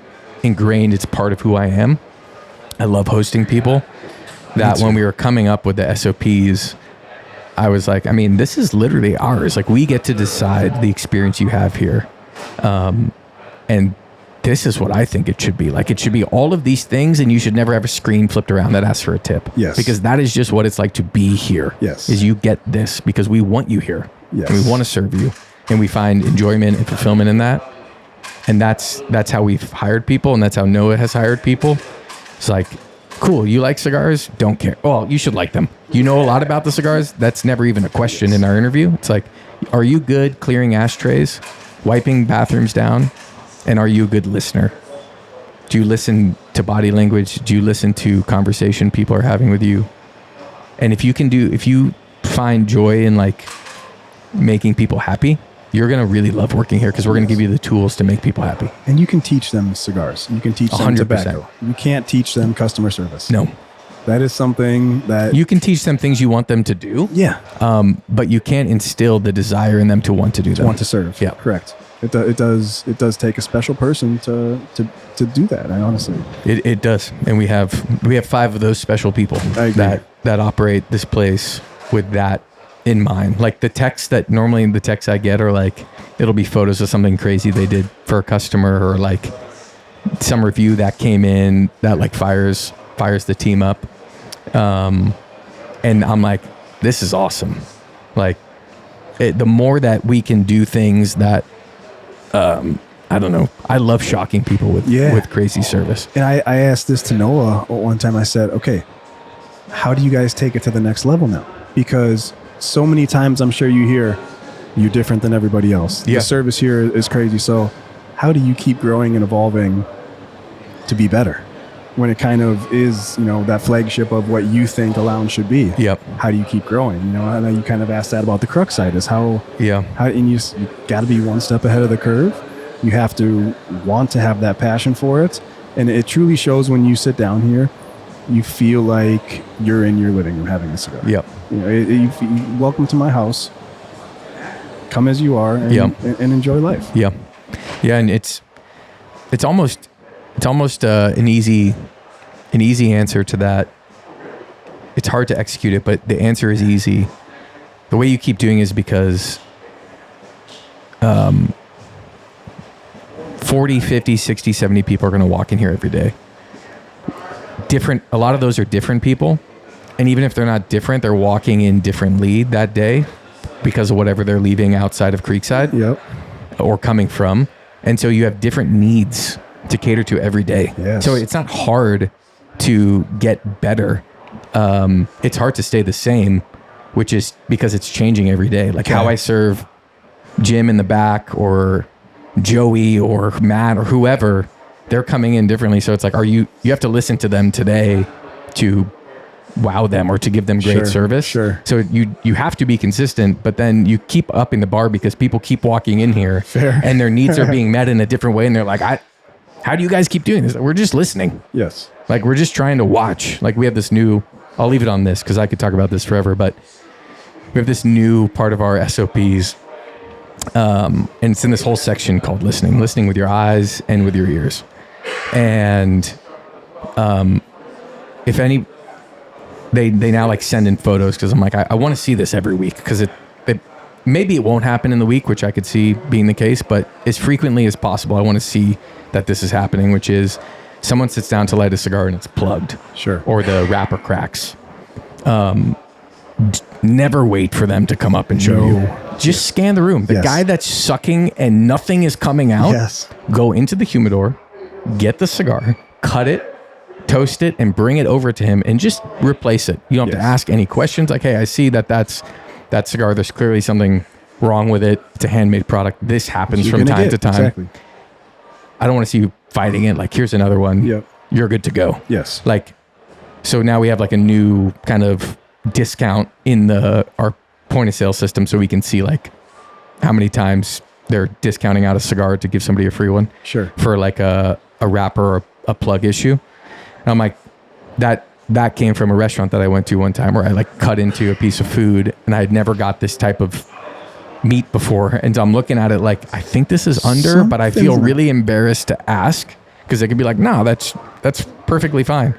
ingrained. It's part of who I am. I love hosting people. That when we were coming up with the SOPs, I was like, I mean, this is literally ours. Like we get to decide the experience you have here. And this is what I think it should be. Like it should be all of these things, and you should never have a screen flipped around that asks for a tip. Yes. Because that is just what it's like to be here. Yes. Is you get this because we want you here. Yes. And we want to serve you. And we find enjoyment and fulfillment in that. And that's how we've hired people, and that's how Noah has hired people. It's like, cool, you like cigars? Don't care. Well, you should like them. You know a lot about the cigars? That's never even a question in our interview. It's like, are you good clearing ashtrays, wiping bathrooms down? And are you a good listener? Do you listen to body language? Do you listen to conversation people are having with you? And if you find joy in like making people happy, you're going to really love working here, because we're going to give you the tools to make people happy. And you can teach them cigars. You can teach them 100%. tobacco. You can't teach them customer service. No. That is something that... You can teach them things you want them to do. Yeah. But you can't instill the desire in them to want to do that. Want to serve. Yeah. Correct. It does take a special person to do that. I honestly. It does. And we have 5 of those special people that operate this place with that in mind. Like the texts I get are like, it'll be photos of something crazy they did for a customer, or like some review that came in that like fires the team up. And I'm like, this is awesome. Like the more that we can do things that, I don't know. I love shocking people with crazy service. And I asked this to Noah one time. I said, okay, how do you guys take it to the next level now? Because so many times I'm sure you hear you're different than everybody else. Yeah. The service here is crazy. So how do you keep growing and evolving to be better when it kind of is, that flagship of what you think a lounge should be? Yep. How do you keep growing? I know you kind of asked that about the Crux side, is how and you got to be one step ahead of the curve. You have to want to have that passion for it. And it truly shows when you sit down here. You feel like you're in your living room having a cigar. Yep. Welcome to my house. Come as you are, and enjoy life. Yeah, yeah, and it's almost an easy answer to that. It's hard to execute it, but the answer is easy. The way you keep doing it is because 40, 50, 60, 70 people are going to walk in here every day. A lot of those are different people. And even if they're not different, they're walking in differently that day because of whatever they're leaving outside of Creekside. Yep. Or coming from. And so you have different needs to cater to every day. Yes. So it's not hard to get better. It's hard to stay the same, which is because it's changing every day. Like how I serve Jim in the back or Joey or Matt or whoever, they're coming in differently. So it's like, you have to listen to them today to wow them or to give them great service. Sure. So you have to be consistent, but then you keep upping the bar because people keep walking in here and their needs are being met in a different way. And they're like, how do you guys keep doing this? We're just listening. Yes. Like we're just trying to watch. Like we have this new, I'll leave it on this because I could talk about this forever, but we have this new part of our SOPs. And it's in this whole section called listening with your eyes and with your ears. And, if any, they now like send in photos because I'm like, I want to see this every week because it maybe it won't happen in the week, which I could see being the case, but as frequently as possible, I want to see that this is happening, which is someone sits down to light a cigar and it's plugged. Sure. Or the wrapper cracks. Never wait for them to come up and show you. Just scan the room. The guy that's sucking and nothing is coming out, go into the humidor, get the cigar, cut it, toast it, and bring it over to him and just replace it. You don't have to ask any questions. Like, hey, I see that cigar. There's clearly something wrong with it. It's a handmade product. This happens from time to time. Exactly. I don't want to see you fighting it. Like, here's another one. Yep. You're good to go. Yes. Like, so now we have like a new kind of discount in our point of sale system so we can see like how many times they're discounting out a cigar to give somebody a free one. Sure. For like a wrapper or a plug issue. And I'm like, that came from a restaurant that I went to one time where I like cut into a piece of food and I had never got this type of meat before. And so I'm looking at it like, I think this is under, but I feel really embarrassed to ask because they could be like, no, that's perfectly fine.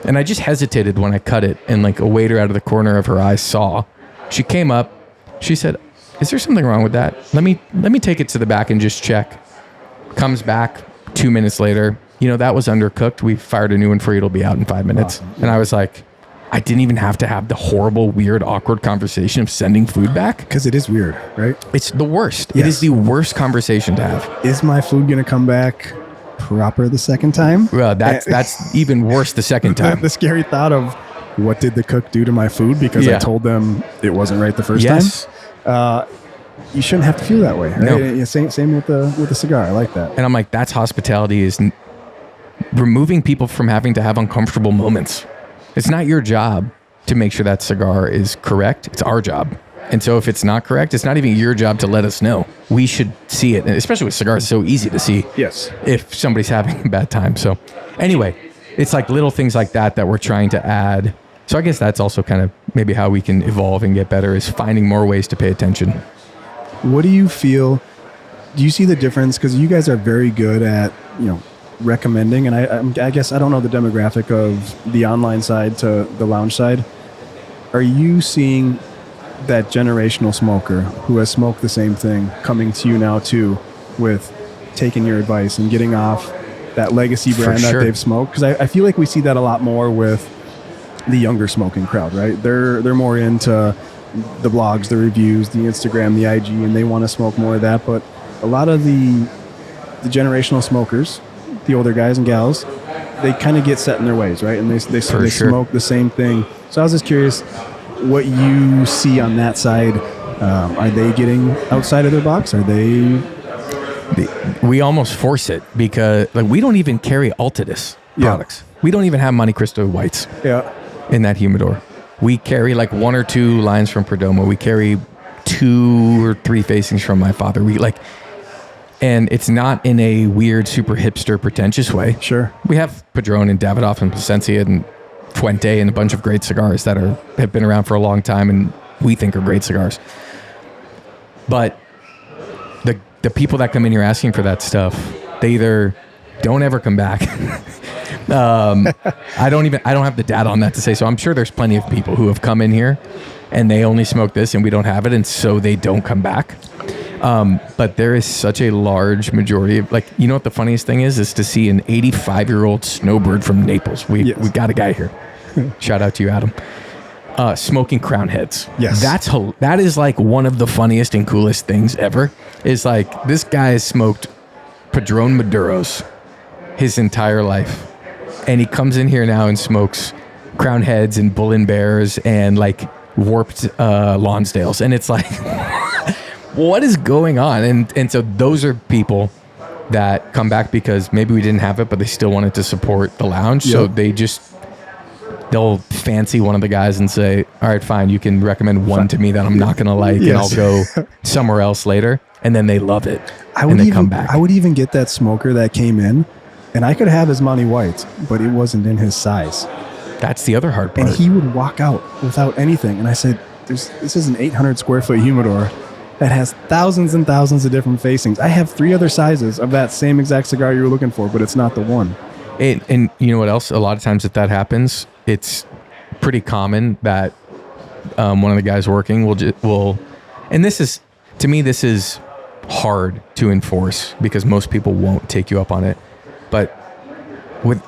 And I just hesitated when I cut it and like a waiter out of the corner of her eye saw. She came up, she said, is there something wrong with that? Let me take it to the back and just check. Comes back 2 minutes later. That was undercooked. We fired a new one for you. It'll be out in 5 minutes. Awesome. And I was like, I didn't even have to have the horrible, weird, awkward conversation of sending food back. Because it is weird, right? It's the worst. Yes. It is the worst conversation to have. Is my food going to come back proper the second time? Well, that's even worse the second time. The scary thought of what did the cook do to my food because I told them it wasn't right the first time. You shouldn't have to feel that way. Right? No. Same with the cigar. I like that. And I'm like, that's hospitality, is removing people from having to have uncomfortable moments. It's not your job to make sure that cigar is correct. It's our job. And so if it's not correct, it's not even your job to let us know. We should see it. And especially with cigars, it's so easy to see if somebody's having a bad time. So anyway, it's like little things like that we're trying to add. So I guess that's also kind of maybe how we can evolve and get better, is finding more ways to pay attention. What do you feel? Do you see the difference? Because you guys are very good at, recommending, and I guess I don't know the demographic of the online side to the lounge side. Are you seeing that generational smoker who has smoked the same thing coming to you now too, with taking your advice and getting off that legacy brand that they've smoked? Because I feel like we see that a lot more with the younger smoking crowd, right? They're more into the blogs, the reviews, the Instagram, the IG, and they want to smoke more of that. But a lot of the generational smokers, the older guys and gals, they kind of get set in their ways, right? And they smoke the same thing. So I was just curious what you see on that side. Are they getting outside of their box? Are they? We almost force it because we don't even carry Altadis products. We don't even have Monte Cristo whites in that humidor. We carry like 1 or 2 lines from Perdomo. We carry 2 or 3 facings from my father. And it's not in a weird, super hipster, pretentious way. Sure. We have Padron and Davidoff and Plasencia and Fuente and a bunch of great cigars that have been around for a long time and we think are great cigars. But the people that come in here asking for that stuff, they either don't ever come back. I don't have the data on that to say. So I'm sure there's plenty of people who have come in here and they only smoke this and we don't have it, and so they don't come back. But there is such a large majority of, what the funniest thing is to see an 85-year-old snowbird from Naples. We got a guy here. Shout out to you, Adam. Smoking crown heads. Yes. That is like one of the funniest and coolest things ever. Is like, this guy has smoked Padron Maduros his entire life. And he comes in here now and smokes Crown Heads and Bull and Bears and like warped Lonsdales. And it's like, what is going on? And so those are people that come back because maybe we didn't have it, but they still wanted to support the lounge. Yep. So they'll fancy one of the guys and say, all right, fine, you can recommend one to me that I'm not going to like, and I'll go somewhere else later. And then they love it. Come back. I would even get that smoker that came in, and I could have his Monty White, but it wasn't in his size. That's the other hard part. And he would walk out without anything. And I said, this is an 800 square foot humidor that has thousands and thousands of different facings. I have 3 other sizes of that same exact cigar you were looking for, but it's not the one. And you know what else? A lot of times if that happens, it's pretty common that one of the guys working will, and this is, to me, this is hard to enforce because most people won't take you up on it. But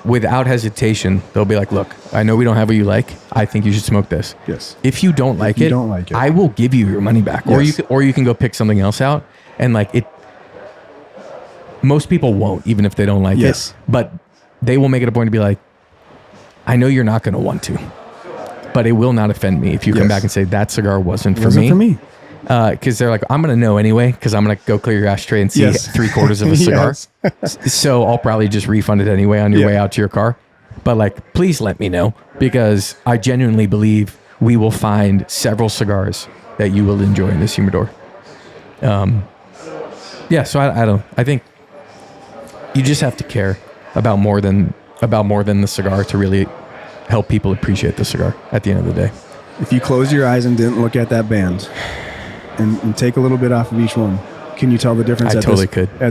without hesitation, they'll be like, look, I know we don't have what you like. I think you should smoke this. Yes. If you don't like it, I will give you your money back. Yes. Or you can go pick something else out. And like it, most people won't, even if they don't like it. But they will make it a point to be like, I know you're not going to want to, but it will not offend me if you come back and say that cigar wasn't for me. Because they're like, I'm going to know anyway, because I'm going to go clear your ashtray and see 3/4 of a cigar. So I'll probably just refund it anyway on your way out to your car. But like, please let me know, because I genuinely believe we will find several cigars that you will enjoy in this humidor. So I think you just have to care about more than the cigar to really help people appreciate the cigar at the end of the day. If you close your eyes and didn't look at that band and take a little bit off of each one, can you tell the difference? At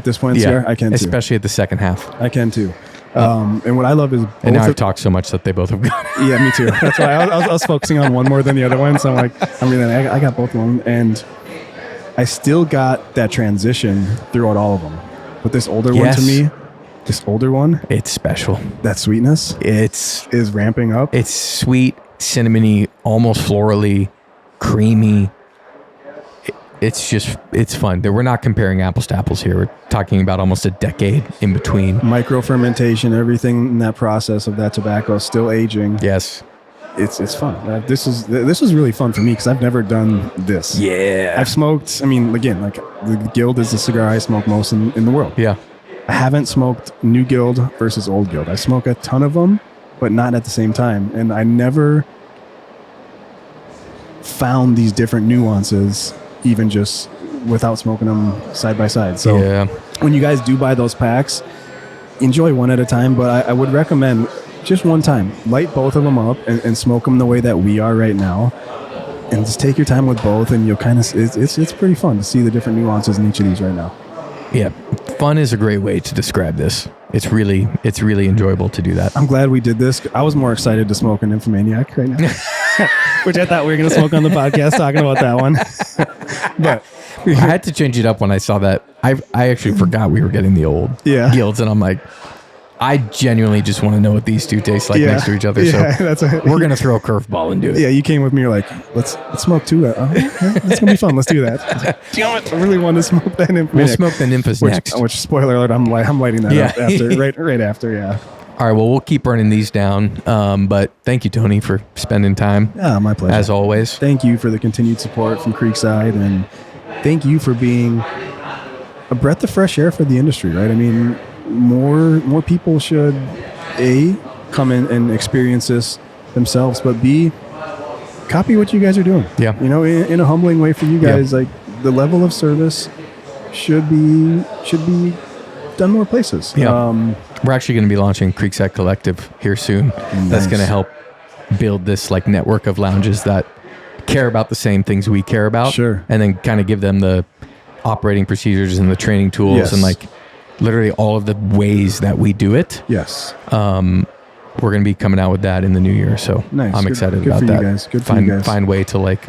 this point in the cigar? I can too. Especially at the second half. I can too. And what I love is... And now I've talked so much that they both have gone. Yeah, me too. That's why I was focusing on one more than the other one. So I'm like, I got both of them. And I still got that transition throughout all of them. But this older one to me, it's special. That sweetness is ramping up. It's sweet, cinnamony, almost florally, creamy. It's fun. We're not comparing apples to apples here. We're talking about almost a decade in between. Micro fermentation, everything in that process of that tobacco still aging. Yes. It's fun. This was really fun for me because I've never done this. Yeah. I've smoked, again, like the Guild is the cigar I smoke most in the world. Yeah. I haven't smoked New Guild versus Old Guild. I smoke a ton of them, but not at the same time. And I never found these different nuances even just without smoking them side by side. So when you guys do buy those packs, enjoy one at a time, but I would recommend just one time, light both of them up and smoke them the way that we are right now. And just take your time with both, and you'll kind of, it's pretty fun to see the different nuances in each of these right now. Yeah. Fun is a great way to describe this. It's really enjoyable to do that. I'm glad we did this. I was more excited to smoke an Infomaniac right now, which I thought we were going to smoke on the podcast talking about that one. But I had to change it up when I saw that. I actually forgot we were getting the old Guilds, and I'm like, I genuinely just want to know what these two taste like next to each other. So we're going to throw a curveball and do it. Yeah, you came with me. You're like, let's smoke two. That's going to be fun. Let's do that. Damn it. I really want to smoke that Nymph. We'll smoke the Nymphas next. Which, spoiler alert, I'm lighting that up after, right after, All right, well, we'll keep burning these down. But thank you, Tony, for spending time. Yeah, my pleasure. As always. Thank you for the continued support from Creekside, and thank you for being a breath of fresh air for the industry, right? I mean, more people should A, come in and experience this themselves, but B, copy what you guys are doing. Yeah. You know, in a humbling way for you guys, like the level of service should be done more places. Yeah. We're actually going to be launching Creekside Collective here soon. Nice. That's going to help build this like network of lounges that care about the same things we care about. Sure. And then kind of give them the operating procedures and the training tools and like literally all of the ways that we do it. Yes. We're going to be coming out with that in the new year. So nice. I'm excited good about for that. You guys. Good for you guys. Find way to like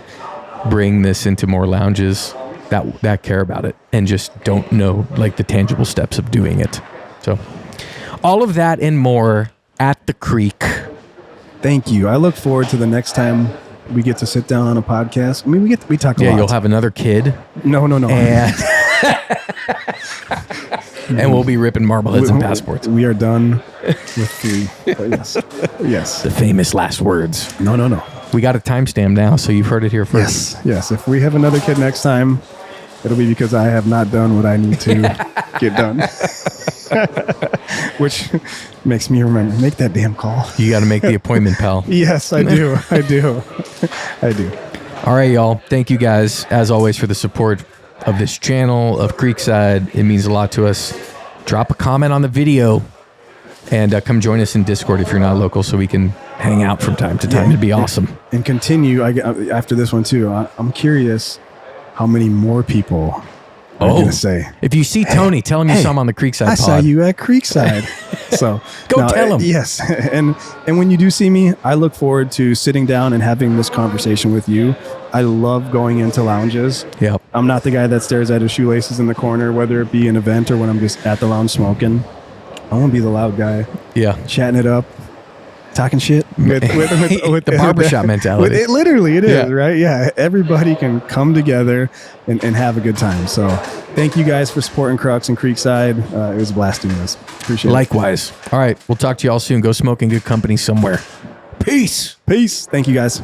bring this into more lounges that care about it and just don't know like the tangible steps of doing it. So all of that and more at the Creek. Thank you. I look forward to the next time we get to sit down on a podcast. I mean, we talk a lot. Yeah, you'll have another kid. No. And And we'll be ripping Marbleheads and passports. We are done with 3. But yes. The famous last words. No. We got a timestamp now, so you've heard it here first. Yes. If we have another kid next time, it'll be because I have not done what I need to get done. Which makes me remember, make that damn call. You got to make the appointment, pal. Yes, I do. I do. All right, y'all. Thank you guys, as always, for the support of this channel, of Creekside. It means a lot to us. Drop a comment on the video and come join us in Discord if you're not local so we can hang out from time to time. It'd be awesome. And continue after this one, too. I'm curious how many more people are going to say. If you see Tony, tell him you saw him on the Creekside I pod. saw you at Creekside. So Go tell him. Yes. And when you do see me, I look forward to sitting down and having this conversation with you. I love going into lounges. Yep. I'm not the guy that stares at his shoelaces in the corner, whether it be an event or when I'm just at the lounge smoking. I want to be the loud guy. Yeah. Chatting it up. Talking shit with the barbershop mentality. It literally is, right? Yeah. Everybody can come together and have a good time. So thank you guys for supporting Crux and Creekside. It was a blast doing this. Appreciate it. Likewise. All right. We'll talk to you all soon. Go smoke in good company somewhere. Peace. Thank you guys.